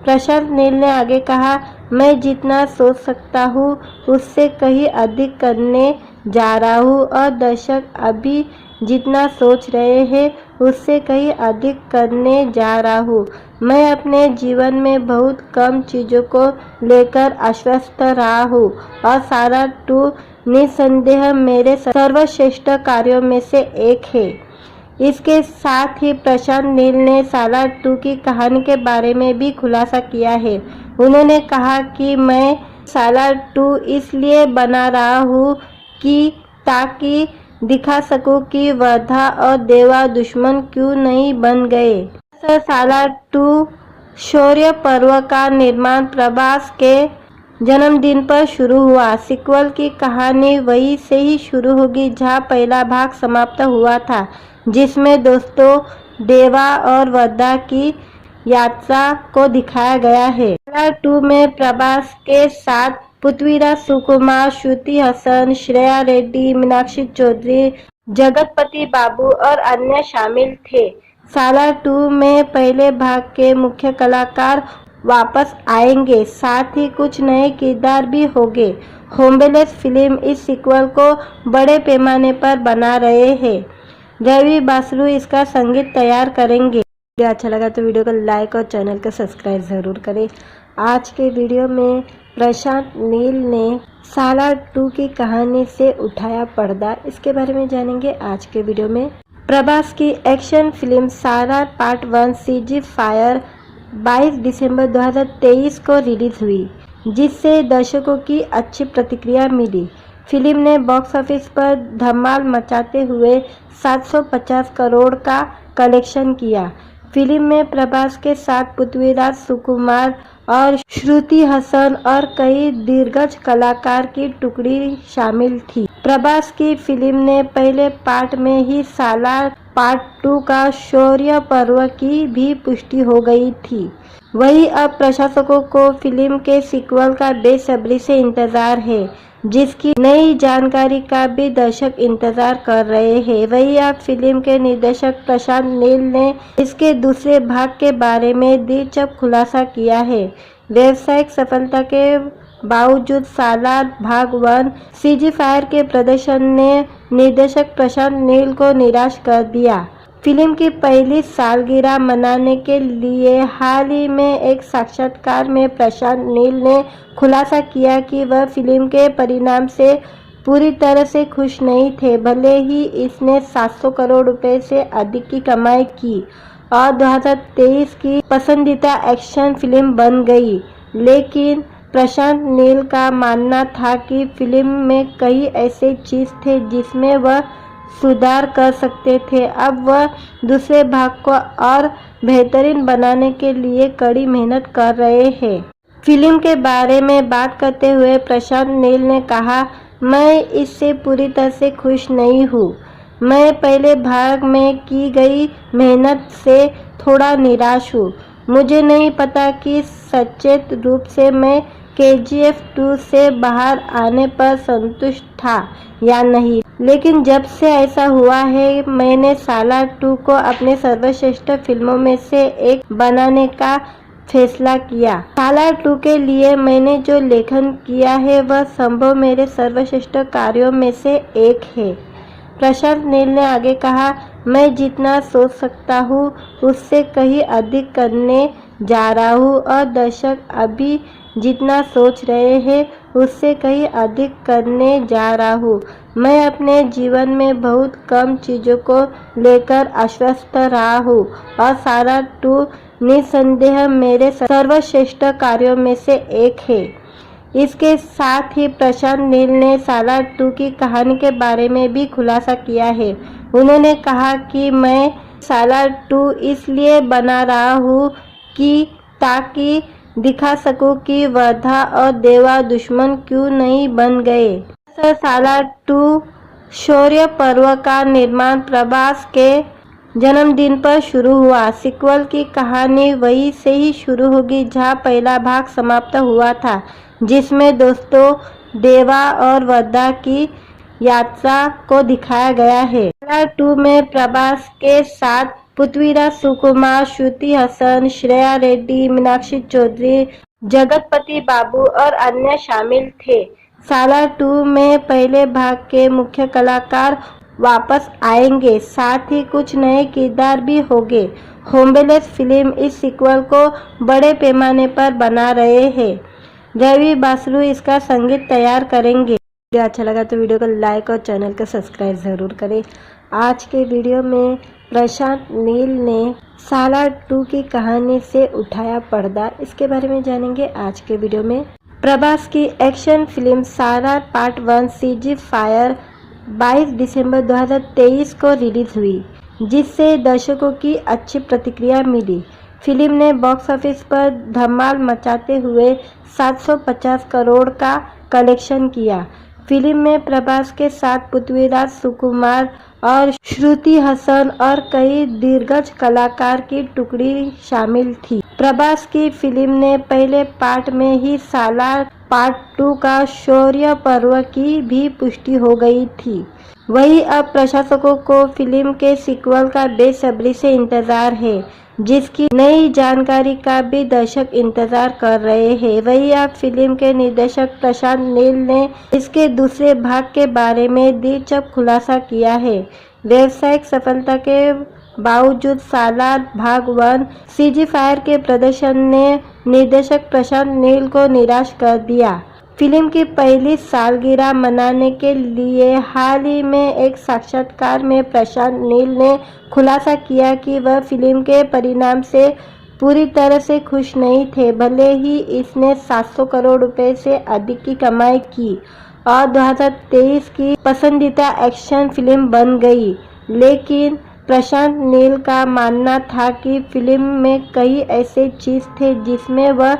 प्रशांत नील ने आगे कहा, मैं जितना सोच सकता हूँ उससे कहीं अधिक करने जा रहा हूँ और दर्शक अभी जितना सोच रहे हैं उससे कहीं अधिक करने जा रहा हूँ। मैं अपने जीवन में बहुत कम चीज़ों को लेकर आश्वस्त रहा हूँ और सारा 2 निस्संदेह मेरे सर्वश्रेष्ठ कार्यों में से एक है। इसके साथ ही प्रशांत नील ने सालार 2 की कहानी के बारे में भी खुलासा किया है। उन्होंने कहा कि मैं सालार 2 इसलिए बना रहा हूँ कि ताकि दिखा सकूं कि वर्धा और देवा दुश्मन क्यों नहीं बन गए। सालार 2 शौर्य पर्व का निर्माण प्रभास के जन्मदिन पर शुरू हुआ। सीक्वल की कहानी वहीं से ही शुरू होगी जहां पहला भाग समाप्त हुआ था, जिसमें दोस्तों देवा और वर्धा की यात्रा को दिखाया गया है। सालार 2 में प्रभास के साथ पृथ्वीराज सुकुमार, श्रुति हसन, श्रेया रेड्डी, मीनाक्षी चौधरी, जगतपति बाबू और अन्य शामिल थे। सालार 2 में पहले भाग के मुख्य कलाकार वापस आएंगे, साथ ही कुछ नए किरदार भी होंगे। होम्बेलेस फिल्म इस सीक्वल को बड़े पैमाने पर बना रहे हैं। रवि बासरू इसका संगीत तैयार करेंगे। वीडियो अच्छा लगा तो वीडियो को लाइक और चैनल को सब्सक्राइब ज़रूर करें। आज के वीडियो में प्रशांत नील ने सालार 2 की कहानी से उठाया पर्दा, इसके बारे में जानेंगे आज के वीडियो में। प्रभास की एक्शन फिल्म सालार पार्ट 1 सीजी फायर 22 दिसंबर 2023 को रिलीज हुई, जिससे दर्शकों की अच्छी प्रतिक्रिया मिली। फिल्म ने बॉक्स ऑफिस पर धमाल मचाते हुए 750 करोड़ का कलेक्शन किया। फिल्म में प्रभास के साथ पृथ्वीराज सुकुमार और श्रुति हसन और कई दिग्गज कलाकार की टुकड़ी शामिल थी। प्रभास की फिल्म ने पहले पार्ट में ही सालार पार्ट 2 का शौर्य पर्व की भी पुष्टि हो गई थी। वहीं अब प्रशंसकों को फिल्म के सीक्वल का बेसब्री से इंतजार है, जिसकी नई जानकारी का भी दर्शक इंतजार कर रहे हैं। वहीं अब फिल्म के निर्देशक प्रशांत नील ने इसके दूसरे भाग के बारे में दिलचस्प खुलासा किया है। व्यावसायिक सफलता के बावजूद सालार भाग 1 सीजी फायर के प्रदर्शन ने निर्देशक प्रशांत नील को निराश कर दिया। फिल्म की पहली सालगिरह मनाने के लिए हाल ही में एक साक्षात्कार में प्रशांत नील ने खुलासा किया कि वह फिल्म के परिणाम से पूरी तरह से खुश नहीं थे। भले ही इसने 700 करोड़ रुपए से अधिक की कमाई की और 2023 की पसंदीदा एक्शन फिल्म बन गई, लेकिन प्रशांत नील का मानना था कि फिल्म में कई ऐसे चीज थे जिसमें वह सुधार कर सकते थे। अब वह दूसरे भाग को और बेहतरीन बनाने के लिए कड़ी मेहनत कर रहे हैं। फिल्म के बारे में बात करते हुए प्रशांत नील ने कहा, मैं इससे पूरी तरह से खुश नहीं हूँ। मैं पहले भाग में की गई मेहनत से थोड़ा निराश हूँ। मुझे नहीं पता कि सचेत रूप से मैं KGF 2 से बाहर आने पर संतुष्ट था या नहीं, लेकिन जब से ऐसा हुआ है, मैंने सालार 2 को अपने सर्वश्रेष्ठ फिल्मों में से एक बनाने का फैसला किया। सालार 2 के लिए मैंने जो लेखन किया है वह संभव मेरे सर्वश्रेष्ठ कार्यों में से एक है। प्रशांत नील ने आगे कहा, मैं जितना सोच सकता हूँ उससे कहीं अधिक करने जा रहा हूँ और दर्शक अभी जितना सोच रहे हैं उससे कहीं अधिक करने जा रहा हूँ। मैं अपने जीवन में बहुत कम चीज़ों को लेकर आश्वस्त रहा हूँ और सालार 2 निस्संदेह मेरे सर्वश्रेष्ठ कार्यों में से एक है। इसके साथ ही प्रशांत नील ने सालार 2 की कहानी के बारे में भी खुलासा किया है। उन्होंने कहा कि मैं सालार 2 इसलिए बना रहा हूँ कि ताकि दिखा सकूं कि वर्धा और देवा दुश्मन क्यों नहीं बन गए। सालार 2 शौर्य पर्व का निर्माण प्रभास के जन्मदिन पर शुरू हुआ। सीक्वल की कहानी वहीं से ही शुरू होगी जहां पहला भाग समाप्त हुआ था, जिसमें दोस्तों देवा और वर्धा की यात्रा को दिखाया गया है। सालार 2 में प्रभास के साथ पृथ्वीराज सुकुमार, श्रुति हसन, श्रेया रेड्डी, मीनाक्षी चौधरी, जगतपति बाबू और अन्य शामिल थे। सालार 2 में पहले भाग के मुख्य कलाकार वापस आएंगे, साथ ही कुछ नए किरदार भी होंगे। होमलेस फिल्म इस सीक्वल को बड़े पैमाने पर बना रहे हैं। रवि बासरू इसका संगीत तैयार करेंगे। वीडियो अच्छा लगा तो वीडियो को लाइक और चैनल को सब्सक्राइब ज़रूर करें। आज के वीडियो में प्रशांत नील ने सालार 2 की कहानी से उठाया पर्दा, इसके बारे में जानेंगे आज के वीडियो में। प्रभास की एक्शन फिल्म सालार पार्ट 1 सीजी फायर 22 दिसंबर 2023 को रिलीज हुई, जिससे दर्शकों की अच्छी प्रतिक्रिया मिली। फिल्म ने बॉक्स ऑफिस पर धमाल मचाते हुए 750 करोड़ का कलेक्शन किया। फिल्म में प्रभास के साथ पृथ्वीराज सुकुमार और श्रुति हसन और कई दिग्गज कलाकार की टुकड़ी शामिल थी। प्रभास की फिल्म ने पहले पार्ट में ही सालार पार्ट 2 का शौर्य पर्व की भी पुष्टि हो गई थी। वहीं अब प्रशंसकों को फिल्म के सीक्वल का बेसब्री से इंतजार है, जिसकी नई जानकारी का भी दर्शक इंतजार कर रहे हैं। वहीं अब फिल्म के निर्देशक प्रशांत नील ने इसके दूसरे भाग के बारे में दिलचस्प खुलासा किया है। व्यावसायिक सफलता के बावजूद सालार भाग 1 सीजी फायर के प्रदर्शन ने निर्देशक प्रशांत नील को निराश कर दिया। फिल्म की पहली सालगिरह मनाने के लिए हाल ही में एक साक्षात्कार में प्रशांत नील ने खुलासा किया कि वह फिल्म के परिणाम से पूरी तरह से खुश नहीं थे। भले ही इसने 700 करोड़ रुपए से अधिक की कमाई की और 2023 की पसंदीदा एक्शन फिल्म बन गई, लेकिन प्रशांत नील का मानना था कि फिल्म में कई ऐसे चीज थे जिसमें वह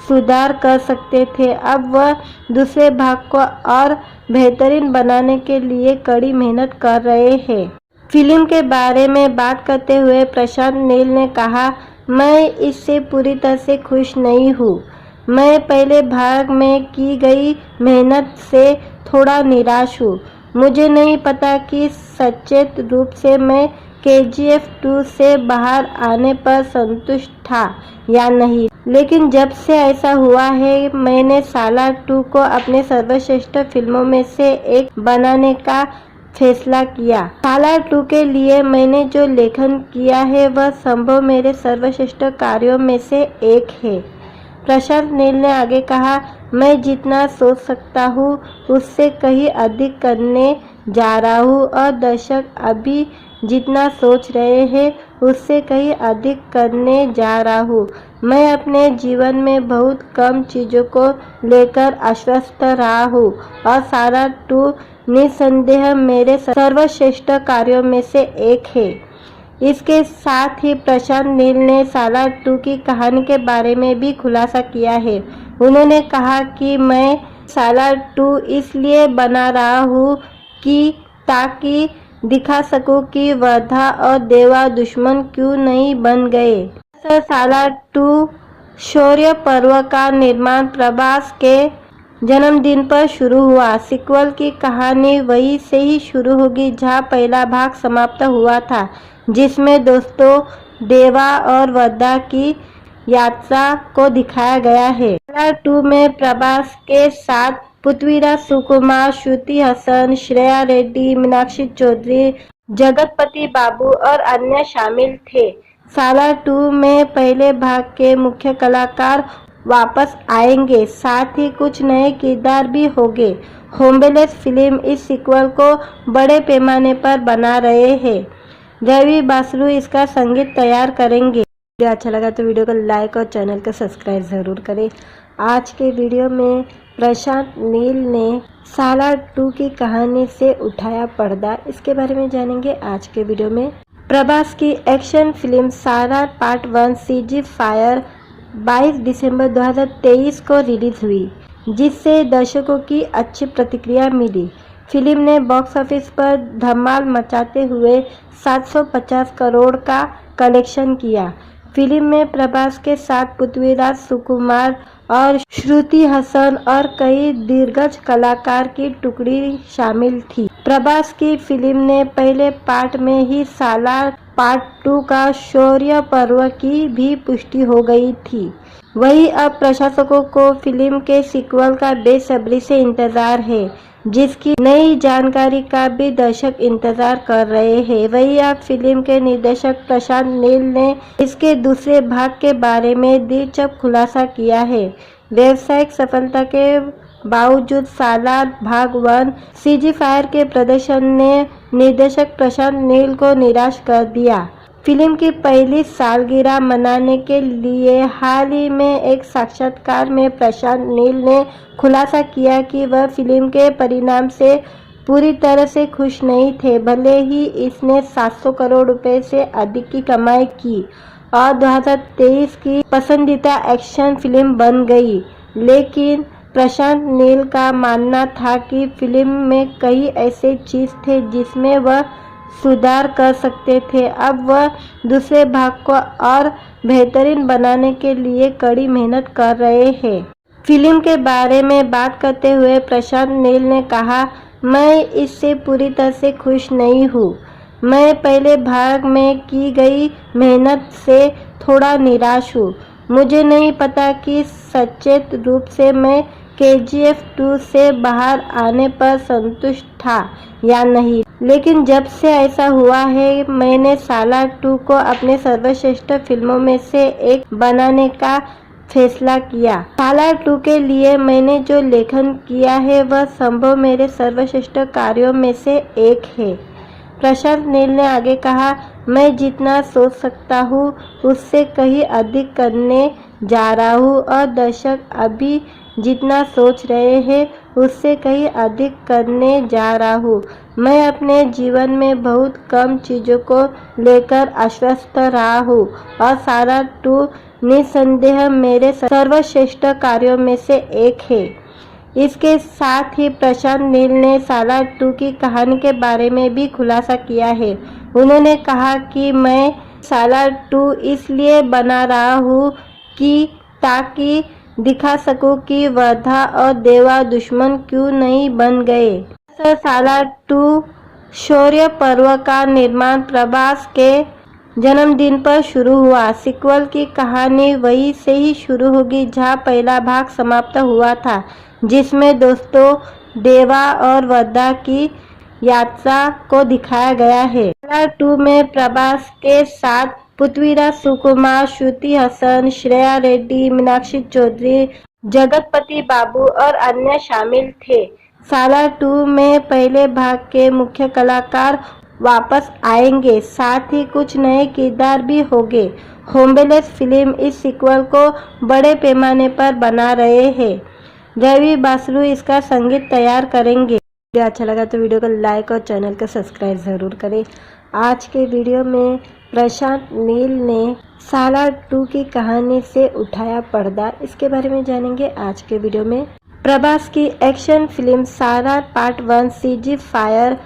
सुधार कर सकते थे। अब वह दूसरे भाग को और बेहतरीन बनाने के लिए कड़ी मेहनत कर रहे हैं। फिल्म के बारे में बात करते हुए प्रशांत नील ने कहा, मैं इससे पूरी तरह से खुश नहीं हूँ। मैं पहले भाग में की गई मेहनत से थोड़ा निराश हूँ। मुझे नहीं पता कि सचेत रूप से मैं KGF 2 से बाहर आने पर संतुष्ट था या नहीं, लेकिन जब से ऐसा हुआ है, मैंने सालार 2 को अपने सर्वश्रेष्ठ फिल्मों में से एक बनाने का फैसला किया। सालार 2 के लिए मैंने जो लेखन किया है वह संभव मेरे सर्वश्रेष्ठ कार्यों में से एक है। प्रशांत नील ने आगे कहा, मैं जितना सोच सकता हूँ उससे कहीं अधिक करने जा रहा हूँ और दर्शक अभी जितना सोच रहे हैं उससे कहीं अधिक करने जा रहा हूँ। मैं अपने जीवन में बहुत कम चीज़ों को लेकर आश्वस्त रहा हूँ और सालार 2 निस्संदेह मेरे सर्वश्रेष्ठ कार्यों में से एक है। इसके साथ ही प्रशांत नील ने सालार 2 की कहानी के बारे में भी खुलासा किया है। उन्होंने कहा कि मैं सालार 2 इसलिए बना रहा हूँ कि ताकि दिखा सकूं कि वर्धा और देवा दुश्मन क्यों नहीं बन गए। सालार 2 शौर्य पर्व का निर्माण प्रभास के जन्मदिन पर शुरू हुआ। सीक्वल की कहानी वहीं से ही शुरू होगी जहां पहला भाग समाप्त हुआ था, जिसमें दोस्तों देवा और वर्धा की यात्रा को दिखाया गया है। सालार 2 में प्रभास के साथ पृथ्वीराज सुकुमार, श्रुति हसन, श्रेया रेड्डी, मीनाक्षी चौधरी, जगतपति बाबू और अन्य शामिल थे। सालार 2 में पहले भाग के मुख्य कलाकार वापस आएंगे, साथ ही कुछ नए किरदार भी होंगे। होमलेस फिल्म इस सीक्वल को बड़े पैमाने पर बना रहे हैं। रवि बासरू इसका संगीत तैयार करेंगे। वीडियो अच्छा लगा तो वीडियो को लाइक और चैनल को सब्सक्राइब ज़रूर करें। आज के वीडियो में प्रशांत नील ने सालार 2 की कहानी से उठाया पर्दा, इसके बारे में जानेंगे आज के वीडियो में। प्रभास की एक्शन फिल्म सालार पार्ट 1 सीजी फायर 22 दिसंबर 2023 को रिलीज हुई, जिससे दर्शकों की अच्छी प्रतिक्रिया मिली। फिल्म ने बॉक्स ऑफिस पर धमाल मचाते हुए 750 करोड़ का कलेक्शन किया। फिल्म में प्रभास के साथ पृथ्वीराज सुकुमार और श्रुति हसन और कई दिग्गज कलाकार की टुकड़ी शामिल थी। प्रभास की फिल्म ने पहले पार्ट में ही सालार पार्ट 2 का शौर्य पर्व की भी पुष्टि हो गई थी। वहीं अब प्रशंसकों को फिल्म के सीक्वल का बेसब्री से इंतजार है, जिसकी नई जानकारी का भी दर्शक इंतजार कर रहे हैं। वहीं अब फिल्म के निर्देशक प्रशांत नील ने इसके दूसरे भाग के बारे में दिलचस्प खुलासा किया है। व्यावसायिक सफलता के बावजूद सालार भाग 1 सीजी फायर के प्रदर्शन ने निर्देशक प्रशांत नील को निराश कर दिया। फिल्म की पहली सालगिरह मनाने के लिए हाल ही में एक साक्षात्कार में प्रशांत नील ने खुलासा किया कि वह फिल्म के परिणाम से पूरी तरह से खुश नहीं थे। भले ही इसने 700 करोड़ रुपए से अधिक की कमाई की और 2023 की पसंदीदा एक्शन फिल्म बन गई, लेकिन प्रशांत नील का मानना था कि फिल्म में कई ऐसे चीज थे जिसमें वह सुधार कर सकते थे। अब वह दूसरे भाग को और बेहतरीन बनाने के लिए कड़ी मेहनत कर रहे हैं। फिल्म के बारे में बात करते हुए प्रशांत नील ने कहा, मैं इससे पूरी तरह से खुश नहीं हूँ। मैं पहले भाग में की गई मेहनत से थोड़ा निराश हूँ। मुझे नहीं पता कि सचेत रूप से मैं KGF 2 से बाहर आने पर संतुष्ट था या नहीं, लेकिन जब से ऐसा हुआ है मैंने सालार 2 को अपने सर्वश्रेष्ठ फिल्मों में से एक बनाने का फैसला किया। सालार 2 के लिए मैंने जो लेखन किया है वह संभव मेरे सर्वश्रेष्ठ कार्यों में से एक है। प्रशांत नील ने आगे कहा, मैं जितना सोच सकता हूँ उससे कहीं अधिक करने जा रहा हूँ और दर्शक अभी जितना सोच रहे हैं उससे कहीं अधिक करने जा रहा हूँ। मैं अपने जीवन में बहुत कम चीज़ों को लेकर आश्वस्त रहा हूँ और सालार 2 निस्संदेह मेरे सर्वश्रेष्ठ कार्यों में से एक है। इसके साथ ही प्रशांत नील ने सालार 2 की कहानी के बारे में भी खुलासा किया है। उन्होंने कहा कि मैं सालार 2 इसलिए बना रहा हूँ कि ताकि दिखा सकूं कि वर्धा और देवा दुश्मन क्यों नहीं बन गए। सालार 2 शौर्य पर्व का निर्माण प्रभास के जन्मदिन पर शुरू हुआ। सीक्वल की कहानी वहीं से ही शुरू होगी जहां पहला भाग समाप्त हुआ था, जिसमें दोस्तों देवा और वर्धा की यात्रा को दिखाया गया है। सालार 2 में प्रभास के साथ पृथ्वीराज सुकुमार, श्रुति हसन, श्रेया रेड्डी, मीनाक्षी चौधरी, जगतपति बाबू और अन्य शामिल थे। सालार 2 में पहले भाग के मुख्य कलाकार वापस आएंगे, साथ ही कुछ नए किरदार भी होंगे। होम्बेलेस फिल्म इस सीक्वल को बड़े पैमाने पर बना रहे हैं। रवि बासरू इसका संगीत तैयार करेंगे। वीडियो अच्छा लगा तो वीडियो को लाइक और चैनल को सब्सक्राइब ज़रूर करें। आज के वीडियो में प्रशांत नील ने सालार 2 की कहानी से उठाया पर्दा, इसके बारे में जानेंगे आज के वीडियो में। प्रभास की एक्शन फिल्म सालार पार्ट 1 सीजी फायर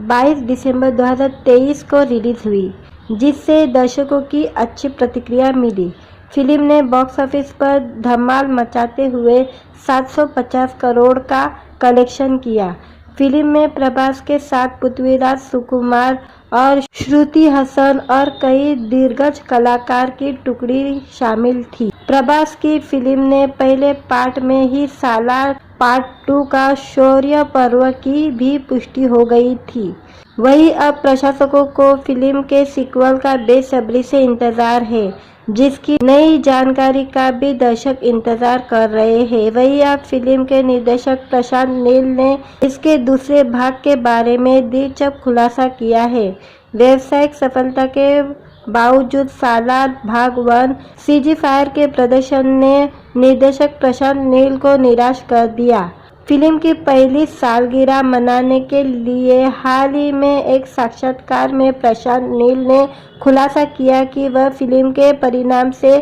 22 दिसंबर 2023 को रिलीज हुई, जिससे दर्शकों की अच्छी प्रतिक्रिया मिली। फिल्म ने बॉक्स ऑफिस पर धमाल मचाते हुए 750 करोड़ का कलेक्शन किया। फिल्म में प्रभास के साथ पृथ्वीराज सुकुमार और श्रुति हसन और कई दिग्गज कलाकार की टुकड़ी शामिल थी। प्रभास की फिल्म ने पहले पार्ट में ही सालार पार्ट 2 का शौर्य पर्व की भी पुष्टि हो गई थी। वहीं अब प्रशंसकों को फिल्म के सीक्वल का बेसब्री से इंतजार है, जिसकी नई जानकारी का भी दर्शक इंतजार कर रहे हैं। वहीं अब फिल्म के निर्देशक प्रशांत नील ने इसके दूसरे भाग के बारे में दिलचस्प खुलासा किया है। व्यावसायिक सफलता के बावजूद सालार भाग 1 सीजी फायर के प्रदर्शन ने निर्देशक प्रशांत नील को निराश कर दिया। फिल्म की पहली सालगिरह मनाने के लिए हाल ही में एक साक्षात्कार में प्रशांत नील ने खुलासा किया कि वह फिल्म के परिणाम से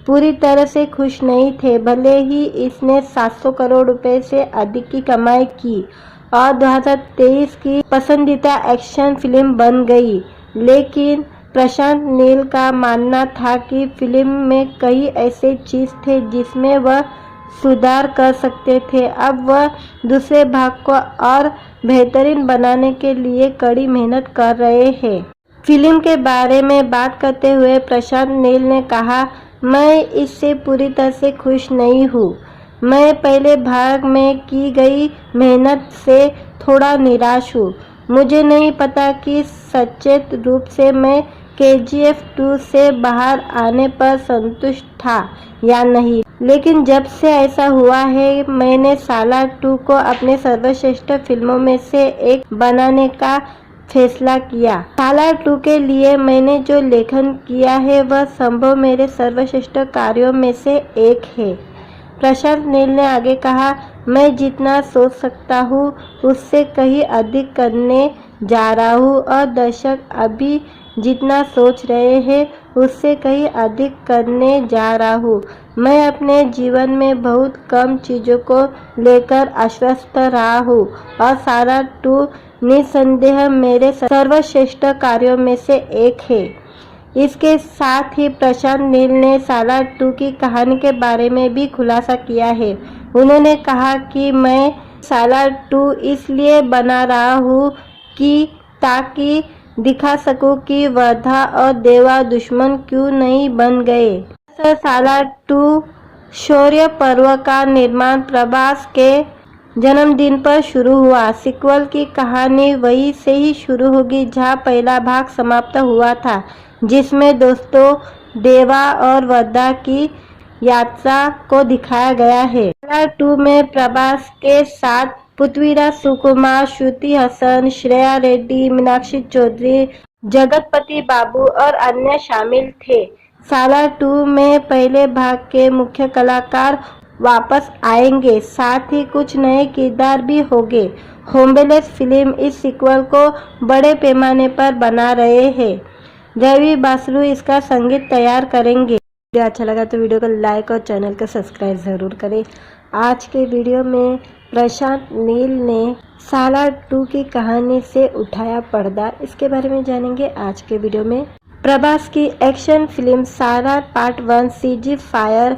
पूरी तरह से खुश नहीं थे। भले ही इसने 700 करोड़ रुपए से अधिक की कमाई की और 2023 की पसंदीदा एक्शन फिल्म बन गई, लेकिन प्रशांत नील का मानना था कि फिल्म में कई ऐसे चीज थे जिसमें वह सुधार कर सकते थे। अब वह दूसरे भाग को और बेहतरीन बनाने के लिए कड़ी मेहनत कर रहे हैं। फिल्म के बारे में बात करते हुए प्रशांत नील ने कहा, मैं इससे पूरी तरह से खुश नहीं हूँ। मैं पहले भाग में की गई मेहनत से थोड़ा निराश हूँ। मुझे नहीं पता कि सचेत रूप से मैं KGF 2 से बाहर आने पर संतुष्ट था या नहीं, लेकिन जब से ऐसा हुआ है मैंने सालार 2 को अपने सर्वश्रेष्ठ फिल्मों में से एक बनाने का फैसला किया। सालार 2 के लिए मैंने जो लेखन किया है वह संभव मेरे सर्वश्रेष्ठ कार्यों में से एक है। प्रशांत नील ने आगे कहा, मैं जितना सोच सकता हूँ उससे कहीं अधिक करने जा रहा हूँ और दर्शक अभी जितना सोच रहे हैं उससे कहीं अधिक करने जा रहा हूँ। मैं अपने जीवन में बहुत कम चीज़ों को लेकर आश्वस्त रहा हूँ और सालार 2 निसंदेह मेरे सर्वश्रेष्ठ कार्यों में से एक है। इसके साथ ही प्रशांत नील ने सालार 2 की कहानी के बारे में भी खुलासा किया है। उन्होंने कहा कि मैं सालार 2 इसलिए बना रहा हूँ कि ताकि दिखा सकूं कि वर्धा और देवा दुश्मन क्यों नहीं बन गए। सालार 2 शौर्य पर्व का निर्माण प्रभास के जन्मदिन पर शुरू हुआ। सीक्वल की कहानी वहीं से ही शुरू होगी जहां पहला भाग समाप्त हुआ था, जिसमें दोस्तों देवा और वर्धा की यात्रा को दिखाया गया है। सालार 2 में प्रभास के साथ पृथ्वीराज सुकुमार, श्रुति हसन, श्रेया रेड्डी, मीनाक्षी चौधरी, जगतपति बाबू और अन्य शामिल थे। सालार 2 में पहले भाग के मुख्य कलाकार वापस आएंगे, साथ ही कुछ नए किरदार भी होंगे। होम्बेलेस फिल्म इस सीक्वल को बड़े पैमाने पर बना रहे हैं। रवि बासरू इसका संगीत तैयार करेंगे। वीडियो अच्छा लगा तो वीडियो को लाइक और चैनल को सब्सक्राइब ज़रूर करें। आज के वीडियो में प्रशांत नील ने सालार 2 की कहानी से उठाया पर्दा, इसके बारे में जानेंगे आज के वीडियो में। प्रभास की एक्शन फिल्म सालार पार्ट 1 CG फायर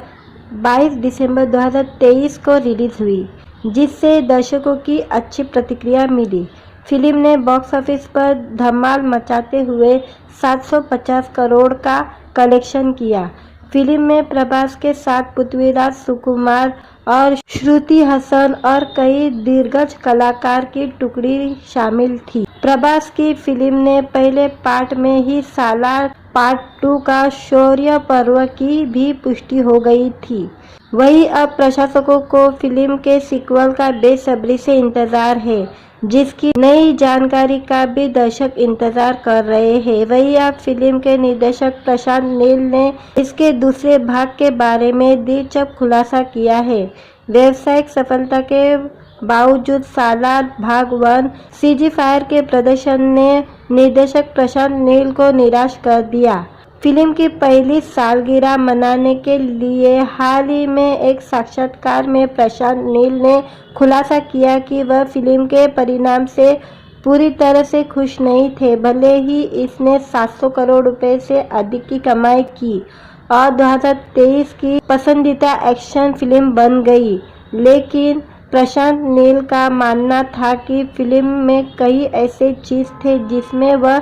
22 दिसंबर 2023 को रिलीज हुई, जिससे दर्शकों की अच्छी प्रतिक्रिया मिली। फिल्म ने बॉक्स ऑफिस पर धमाल मचाते हुए 750 करोड़ का कलेक्शन किया। फिल्म में प्रभास के साथ पृथ्वीराज सुकुमार और श्रुति हसन और कई दिग्गज कलाकार की टुकड़ी शामिल थी। प्रभास की फिल्म ने पहले पार्ट में ही सालार पार्ट 2 का शौर्य पर्व की भी पुष्टि हो गई थी। वहीं अब प्रशंसकों को फिल्म के सीक्वल का बेसब्री से इंतजार है, जिसकी नई जानकारी का भी दर्शक इंतजार कर रहे हैं। वहीं अब फिल्म के निर्देशक प्रशांत नील ने इसके दूसरे भाग के बारे में दिलचस्प खुलासा किया है। व्यावसायिक सफलता के बावजूद सालार भाग 1 CG फायर के प्रदर्शन ने निर्देशक प्रशांत नील को निराश कर दिया। फिल्म की पहली सालगिरह मनाने के लिए हाल ही में एक साक्षात्कार में प्रशांत नील ने खुलासा किया कि वह फिल्म के परिणाम से पूरी तरह से खुश नहीं थे। भले ही इसने 700 करोड़ रुपए से अधिक की कमाई की और 2023 की पसंदीदा एक्शन फिल्म बन गई, लेकिन प्रशांत नील का मानना था कि फिल्म में कई ऐसे चीज थे जिसमें वह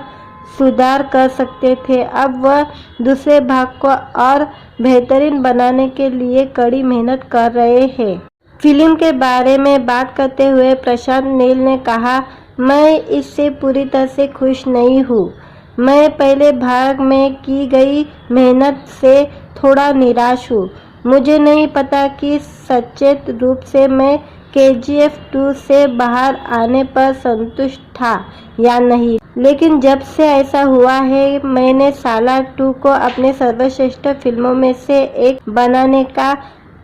सुधार कर सकते थे। अब वह दूसरे भाग को और बेहतरीन बनाने के लिए कड़ी मेहनत कर रहे हैं। फिल्म के बारे में बात करते हुए प्रशांत नील ने कहा, मैं इससे पूरी तरह से खुश नहीं हूँ। मैं पहले भाग में की गई मेहनत से थोड़ा निराश हूँ। मुझे नहीं पता कि सचेत रूप से मैं KGF 2 से बाहर आने पर संतुष्ट था या नहीं, लेकिन जब से ऐसा हुआ है मैंने सालार 2 को अपने सर्वश्रेष्ठ फिल्मों में से एक बनाने का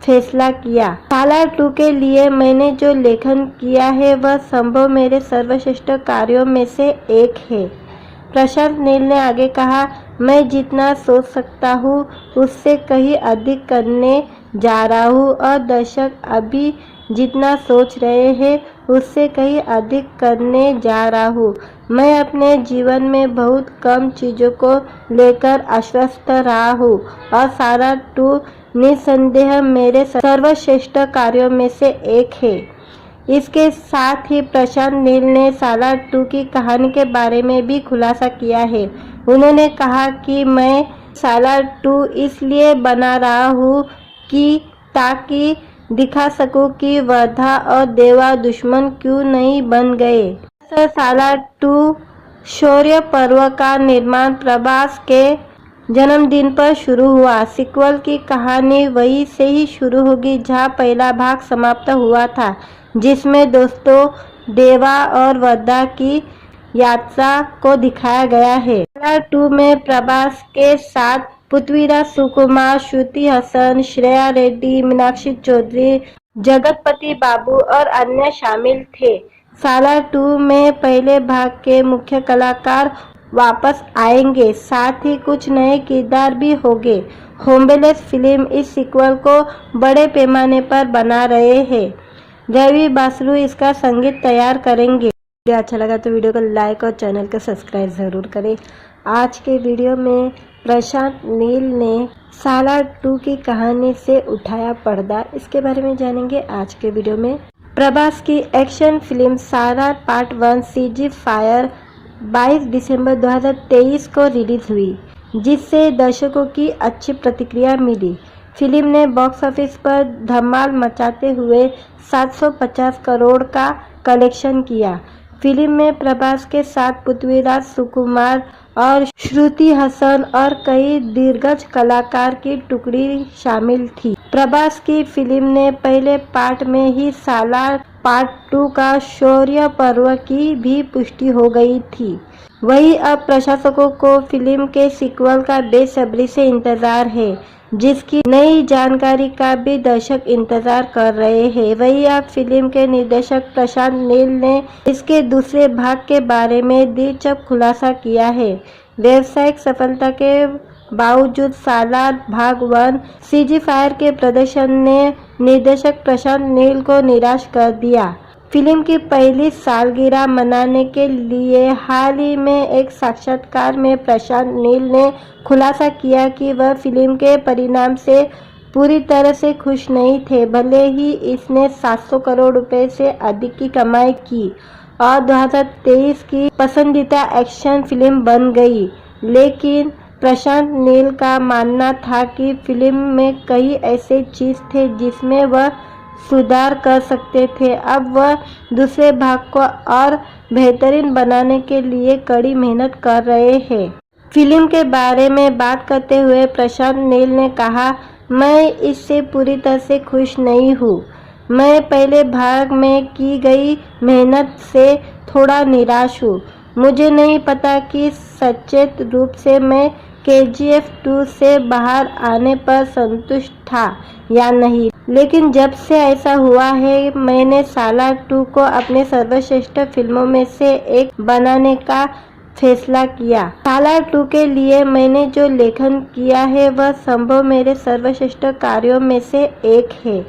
फैसला किया। सालार 2 के लिए मैंने जो लेखन किया है वह संभव मेरे सर्वश्रेष्ठ कार्यों में से एक है। प्रशांत नील ने आगे कहा, मैं जितना सोच सकता हूँ उससे कहीं अधिक करने जा रहा हूँ और दर्शक अभी जितना सोच रहे हैं उससे कहीं अधिक करने जा रहा हूँ। मैं अपने जीवन में बहुत कम चीज़ों को लेकर आश्वस्त रहा हूँ और सालार 2 निसंदेह मेरे सर्वश्रेष्ठ कार्यों में से एक है। इसके साथ ही प्रशांत नील ने सालार 2 की कहानी के बारे में भी खुलासा किया है। उन्होंने कहा कि मैं सालार 2 इसलिए बना रहा हूँ कि ताकि दिखा सकूं कि वर्धा और देवा दुश्मन क्यों नहीं बन गए। सालार 2 शौर्य पर्व का निर्माण प्रभास के जन्मदिन पर शुरू हुआ। सीक्वल की कहानी वहीं से ही शुरू होगी जहां पहला भाग समाप्त हुआ था, जिसमें दोस्तों देवा और वर्धा की यात्रा को दिखाया गया है। सालार 2 में प्रभास के साथ पृथ्वीराज सुकुमार, श्रुति हसन, श्रेया रेड्डी, मीनाक्षी चौधरी, जगतपति बाबू और अन्य शामिल थे। सालार 2 में पहले भाग के मुख्य कलाकार वापस आएंगे, साथ ही कुछ नए किरदार भी होंगे। होम्बेलेस फिल्म इस सीक्वल को बड़े पैमाने पर बना रहे हैं। रवि बासरू इसका संगीत तैयार करेंगे। वीडियो अच्छा लगा तो वीडियो को लाइक और चैनल को सब्सक्राइब ज़रूर करें। आज के वीडियो में प्रशांत नील ने सालार 2 की कहानी से उठाया पर्दा, इसके बारे में जानेंगे आज के वीडियो में। प्रभास की एक्शन फिल्म सालार पार्ट 1 सीजी फायर 22 दिसंबर 2023 को रिलीज हुई, जिससे दर्शकों की अच्छी प्रतिक्रिया मिली। फिल्म ने बॉक्स ऑफिस पर धमाल मचाते हुए 750 करोड़ का कलेक्शन किया। फिल्म में प्रभास के साथ पृथ्वीराज सुकुमार और श्रुति हसन और कई दिग्गज कलाकार की टुकड़ी शामिल थी। प्रभास की फिल्म ने पहले पार्ट में ही सालार पार्ट 2 का शौर्य पर्व की भी पुष्टि हो गई थी। वहीं अब प्रशंसकों को फिल्म के सीक्वल का बेसब्री से इंतजार है, जिसकी नई जानकारी का भी दर्शक इंतजार कर रहे हैं। वहीं अब फिल्म के निर्देशक प्रशांत नील ने इसके दूसरे भाग के बारे में दिलचस्प खुलासा किया है। व्यावसायिक सफलता के बावजूद सालार भाग 1 सीजी फायर के प्रदर्शन ने निर्देशक प्रशांत नील को निराश कर दिया। फिल्म की पहली सालगिरह मनाने के लिए हाल ही में एक साक्षात्कार में प्रशांत नील ने खुलासा किया कि वह फिल्म के परिणाम से पूरी तरह से खुश नहीं थे। भले ही इसने 700 करोड़ रुपए से अधिक की कमाई की और 2023 की पसंदीदा एक्शन फिल्म बन गई, लेकिन प्रशांत नील का मानना था कि फिल्म में कई ऐसे चीज थे जिसमें वह सुधार कर सकते थे। अब वह दूसरे भाग को और बेहतरीन बनाने के लिए कड़ी मेहनत कर रहे हैं। फिल्म के बारे में बात करते हुए प्रशांत नील ने कहा, मैं इससे पूरी तरह से खुश नहीं हूँ। मैं पहले भाग में की गई मेहनत से थोड़ा निराश हूँ। मुझे नहीं पता कि सचेत रूप से मैं KGF 2 से बाहर आने पर संतुष्ट था या नहीं, लेकिन जब से ऐसा हुआ है, मैंने सालार 2 को अपने सर्वश्रेष्ठ फिल्मों में से एक बनाने का फैसला किया। सालार 2 के लिए मैंने जो लेखन किया है वह संभव मेरे सर्वश्रेष्ठ कार्यों में से एक है।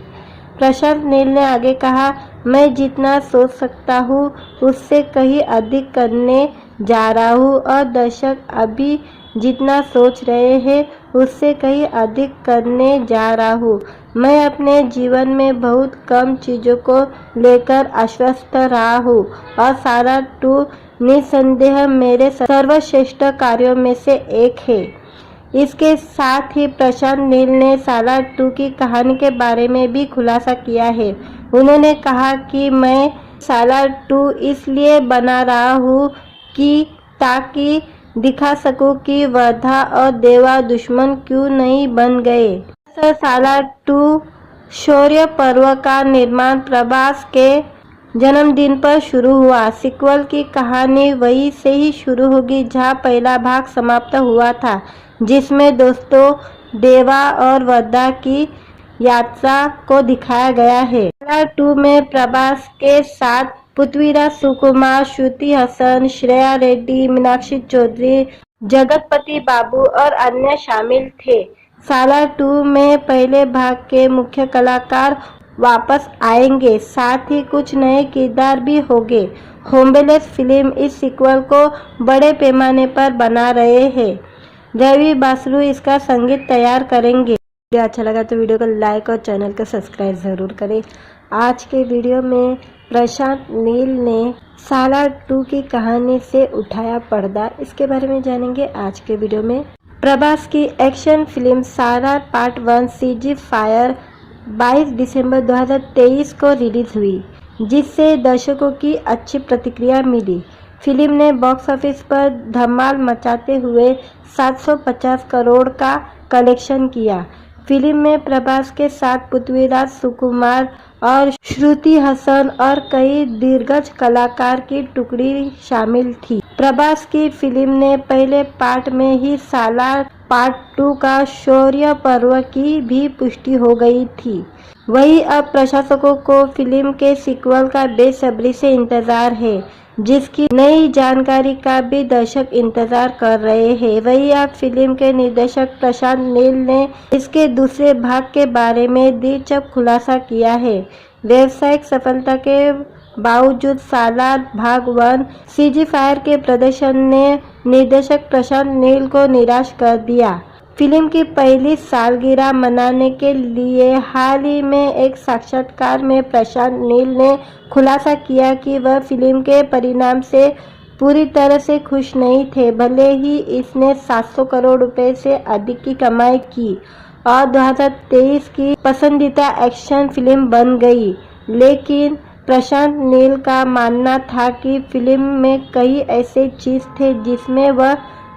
प्रशांत नील ने आगे कहा, मैं जितना सोच सकता हूँ उससे कहीं अधिक करने जा रहा हूँ और दर्शक अभी जितना सोच रहे हैं उससे कहीं अधिक करने जा रहा हूँ। मैं अपने जीवन में बहुत कम चीज़ों को लेकर आश्वस्त रहा हूँ और सालार 2 निसंदेह मेरे सर्वश्रेष्ठ कार्यों में से एक है। इसके साथ ही प्रशांत नील ने सालार 2 की कहानी के बारे में भी खुलासा किया है। उन्होंने कहा कि मैं सालार 2 इसलिए बना रहा हूँ कि ताकि दिखा सकूं कि वर्धा और देवा दुश्मन क्यों नहीं बन गए। सालार 2 शौर्य पर्व का निर्माण प्रभास के जन्मदिन पर शुरू हुआ। सीक्वल की कहानी वहीं से ही शुरू होगी जहां पहला भाग समाप्त हुआ था, जिसमें दोस्तों देवा और वर्धा की यात्रा को दिखाया गया है। सालार 2 में प्रभास के साथ पृथ्वीराज सुकुमार, श्रुति हसन, श्रेया रेड्डी, मीनाक्षी चौधरी, जगतपति बाबू और अन्य शामिल थे। सालार 2 में पहले भाग के मुख्य कलाकार वापस आएंगे, साथ ही कुछ नए किरदार भी होंगे। होम्बेलेस फिल्म इस सीक्वल को बड़े पैमाने पर बना रहे हैं। रवि बासरू इसका संगीत तैयार करेंगे। वीडियो अच्छा लगा तो वीडियो को लाइक और चैनल को सब्सक्राइब ज़रूर करें। आज के वीडियो में प्रशांत नील ने सालार 2 की कहानी से उठाया पर्दा, इसके बारे में जानेंगे आज के वीडियो में। प्रभास की एक्शन फिल्म सालार पार्ट 1 सीजी फायर 22 दिसंबर 2023 को रिलीज हुई, जिससे दर्शकों की अच्छी प्रतिक्रिया मिली। फिल्म ने बॉक्स ऑफिस पर धमाल मचाते हुए 750 करोड़ का कलेक्शन किया। फिल्म में प्रभास के साथ पृथ्वीराज सुकुमार और श्रुति हसन और कई दिग्गज कलाकार की टुकड़ी शामिल थी। प्रभास की फिल्म ने पहले पार्ट में ही सालार पार्ट 2 का शौर्य पर्व की भी पुष्टि हो गई थी। वहीं अब प्रशंसकों को फिल्म के सीक्वल का बेसब्री से इंतजार है, जिसकी नई जानकारी का भी दर्शक इंतजार कर रहे हैं। वहीं अब फिल्म के निर्देशक प्रशांत नील ने इसके दूसरे भाग के बारे में दिलचस्प खुलासा किया है। व्यावसायिक सफलता के बावजूद सालार भाग 1 सीजी फायर के प्रदर्शन ने निर्देशक प्रशांत नील को निराश कर दिया। फिल्म की पहली सालगिरह मनाने के लिए हाल ही में एक साक्षात्कार में प्रशांत नील ने खुलासा किया कि वह फिल्म के परिणाम से पूरी तरह से खुश नहीं थे। भले ही इसने 700 करोड़ रुपए से अधिक की कमाई की और 2023 की पसंदीदा एक्शन फिल्म बन गई, लेकिन प्रशांत नील का मानना था कि फिल्म में कई ऐसे चीज थे जिसमें वह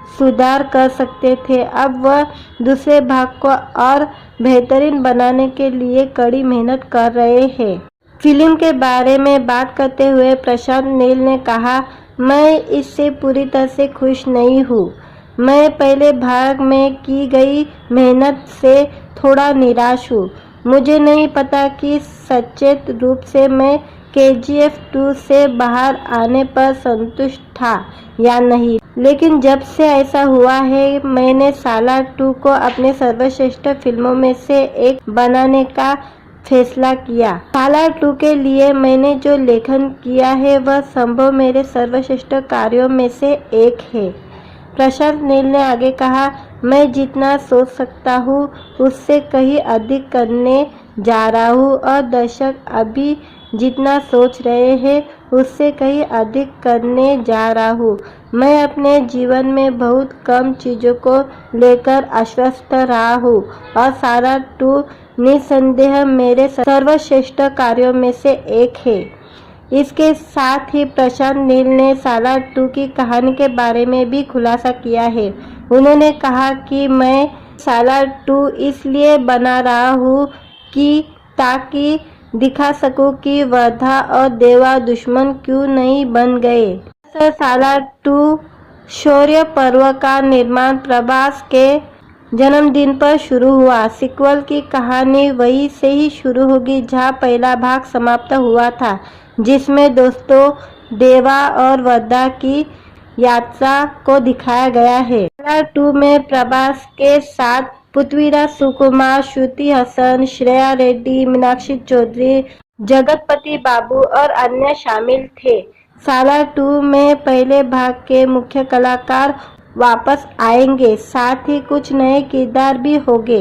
सुधार कर सकते थे। अब वह दूसरे भाग को और बेहतरीन बनाने के लिए कड़ी मेहनत कर रहे हैं। फिल्म के बारे में बात करते हुए प्रशांत नील ने कहा, मैं इससे पूरी तरह से खुश नहीं हूँ। मैं पहले भाग में की गई मेहनत से थोड़ा निराश हूँ। मुझे नहीं पता कि सचेत रूप से मैं KGF 2 से बाहर आने पर संतुष्ट था या नहीं, लेकिन जब से ऐसा हुआ है, मैंने सालार 2 को अपने सर्वश्रेष्ठ फिल्मों में से एक बनाने का फैसला किया। सालार 2 के लिए मैंने जो लेखन किया है वह संभव मेरे सर्वश्रेष्ठ कार्यों में से एक है। प्रशांत नील ने आगे कहा, मैं जितना सोच सकता हूँ उससे कहीं अधिक करने जा रहा हूँ और दर्शक अभी जितना सोच रहे हैं उससे कहीं अधिक करने जा रहा हूँ। मैं अपने जीवन में बहुत कम चीज़ों को लेकर आश्वस्त रहा हूँ और सालार 2 निसंदेह मेरे सर्वश्रेष्ठ कार्यों में से एक है। इसके साथ ही प्रशांत नील ने सालार 2 की कहानी के बारे में भी खुलासा किया है। उन्होंने कहा कि मैं सालार 2 इसलिए बना रहा हूँ कि ताकि दिखा सकूं कि वर्धा और देवा दुश्मन क्यों नहीं बन गए। सालार 2 शौर्य पर्व का निर्माण प्रभास के जन्मदिन पर शुरू हुआ। सीक्वल की कहानी वहीं से ही शुरू होगी जहां पहला भाग समाप्त हुआ था, जिसमें दोस्तों देवा और वर्धा की यात्रा को दिखाया गया है। सालार 2 में प्रभास के साथ पृथ्वीराज सुकुमार, श्रुति हसन, श्रेया रेड्डी, मीनाक्षी चौधरी, जगतपति बाबू और अन्य शामिल थे। सालार 2 में पहले भाग के मुख्य कलाकार वापस आएंगे, साथ ही कुछ नए किरदार भी होंगे।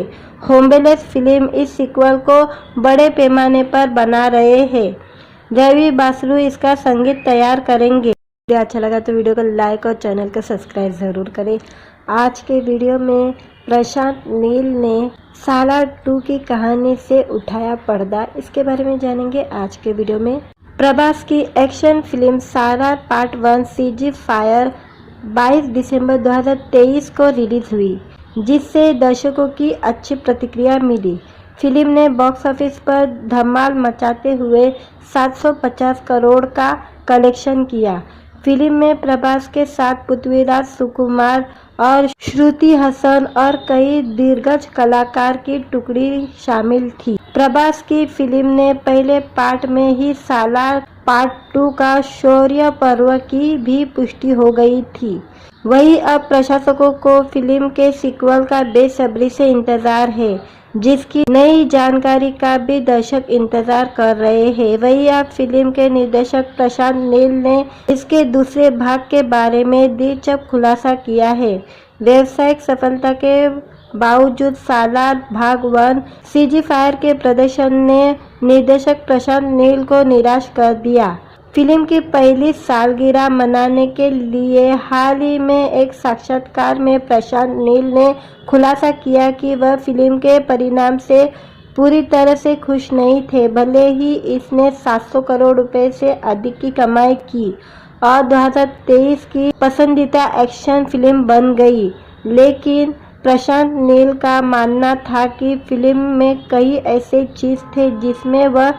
होम्बेलेस फिल्म इस सीक्वल को बड़े पैमाने पर बना रहे हैं। रवि बासरू इसका संगीत तैयार करेंगे। वीडियो अच्छा लगा तो वीडियो को लाइक और चैनल को सब्सक्राइब ज़रूर करें। आज के वीडियो में प्रशांत नील ने सालार 2 की कहानी से उठाया पर्दा, इसके बारे में जानेंगे आज के वीडियो में। प्रभास की एक्शन फिल्म सालार पार्ट 1 सीजी फायर 22 दिसंबर 2023 को रिलीज हुई, जिससे दर्शकों की अच्छी प्रतिक्रिया मिली। फिल्म ने बॉक्स ऑफिस पर धमाल मचाते हुए 750 करोड़ का कलेक्शन किया। फिल्म में प्रभास के साथ पृथ्वीराज सुकुमार और श्रुति हसन और कई दिग्गज कलाकार की टुकड़ी शामिल थी। प्रभास की फिल्म ने पहले पार्ट में ही सालार पार्ट 2 का शौर्य पर्व की भी पुष्टि हो गई थी। वहीं अब प्रशंसकों को फिल्म के सीक्वल का बेसब्री से इंतजार है, जिसकी नई जानकारी का भी दर्शक इंतजार कर रहे हैं। वहीं अब फिल्म के निर्देशक प्रशांत नील ने इसके दूसरे भाग के बारे में दिलचस्प खुलासा किया है। व्यावसायिक सफलता के बावजूद सालार भाग 1 सीजी फायर के प्रदर्शन ने निर्देशक प्रशांत नील को निराश कर दिया। फिल्म की पहली सालगिरह मनाने के लिए हाल ही में एक साक्षात्कार में प्रशांत नील ने खुलासा किया कि वह फिल्म के परिणाम से पूरी तरह से खुश नहीं थे। भले ही इसने 700 करोड़ रुपए से अधिक की कमाई की और 2023 की पसंदीदा एक्शन फिल्म बन गई, लेकिन प्रशांत नील का मानना था कि फिल्म में कई ऐसे चीज थे जिसमें वह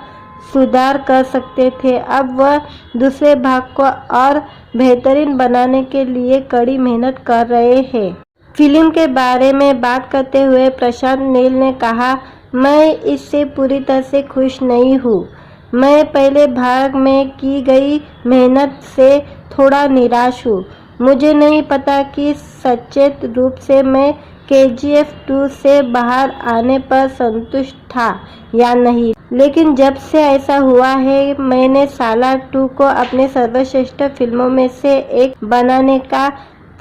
सुधार कर सकते थे। अब वह दूसरे भाग को और बेहतरीन बनाने के लिए कड़ी मेहनत कर रहे हैं। फिल्म के बारे में बात करते हुए प्रशांत नील ने कहा, मैं इससे पूरी तरह से खुश नहीं हूँ। मैं पहले भाग में की गई मेहनत से थोड़ा निराश हूँ। मुझे नहीं पता कि सचेत रूप से मैं KGF 2 से बाहर आने पर संतुष्ट था या नहीं, लेकिन जब से ऐसा हुआ है मैंने सालार 2 को अपने सर्वश्रेष्ठ फिल्मों में से एक बनाने का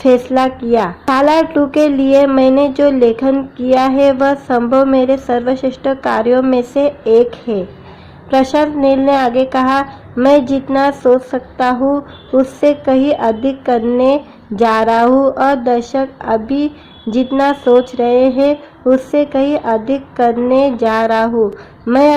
फैसला किया। सालार 2 के लिए मैंने जो लेखन किया है वह संभव मेरे सर्वश्रेष्ठ कार्यों में से एक है। प्रशांत नील ने आगे कहा, मैं जितना सोच सकता हूँ उससे कहीं अधिक करने जा रहा हूँ और दर्शक अभी जितना सोच रहे हैं उससे कहीं अधिक करने जा रहा हूँ। मैं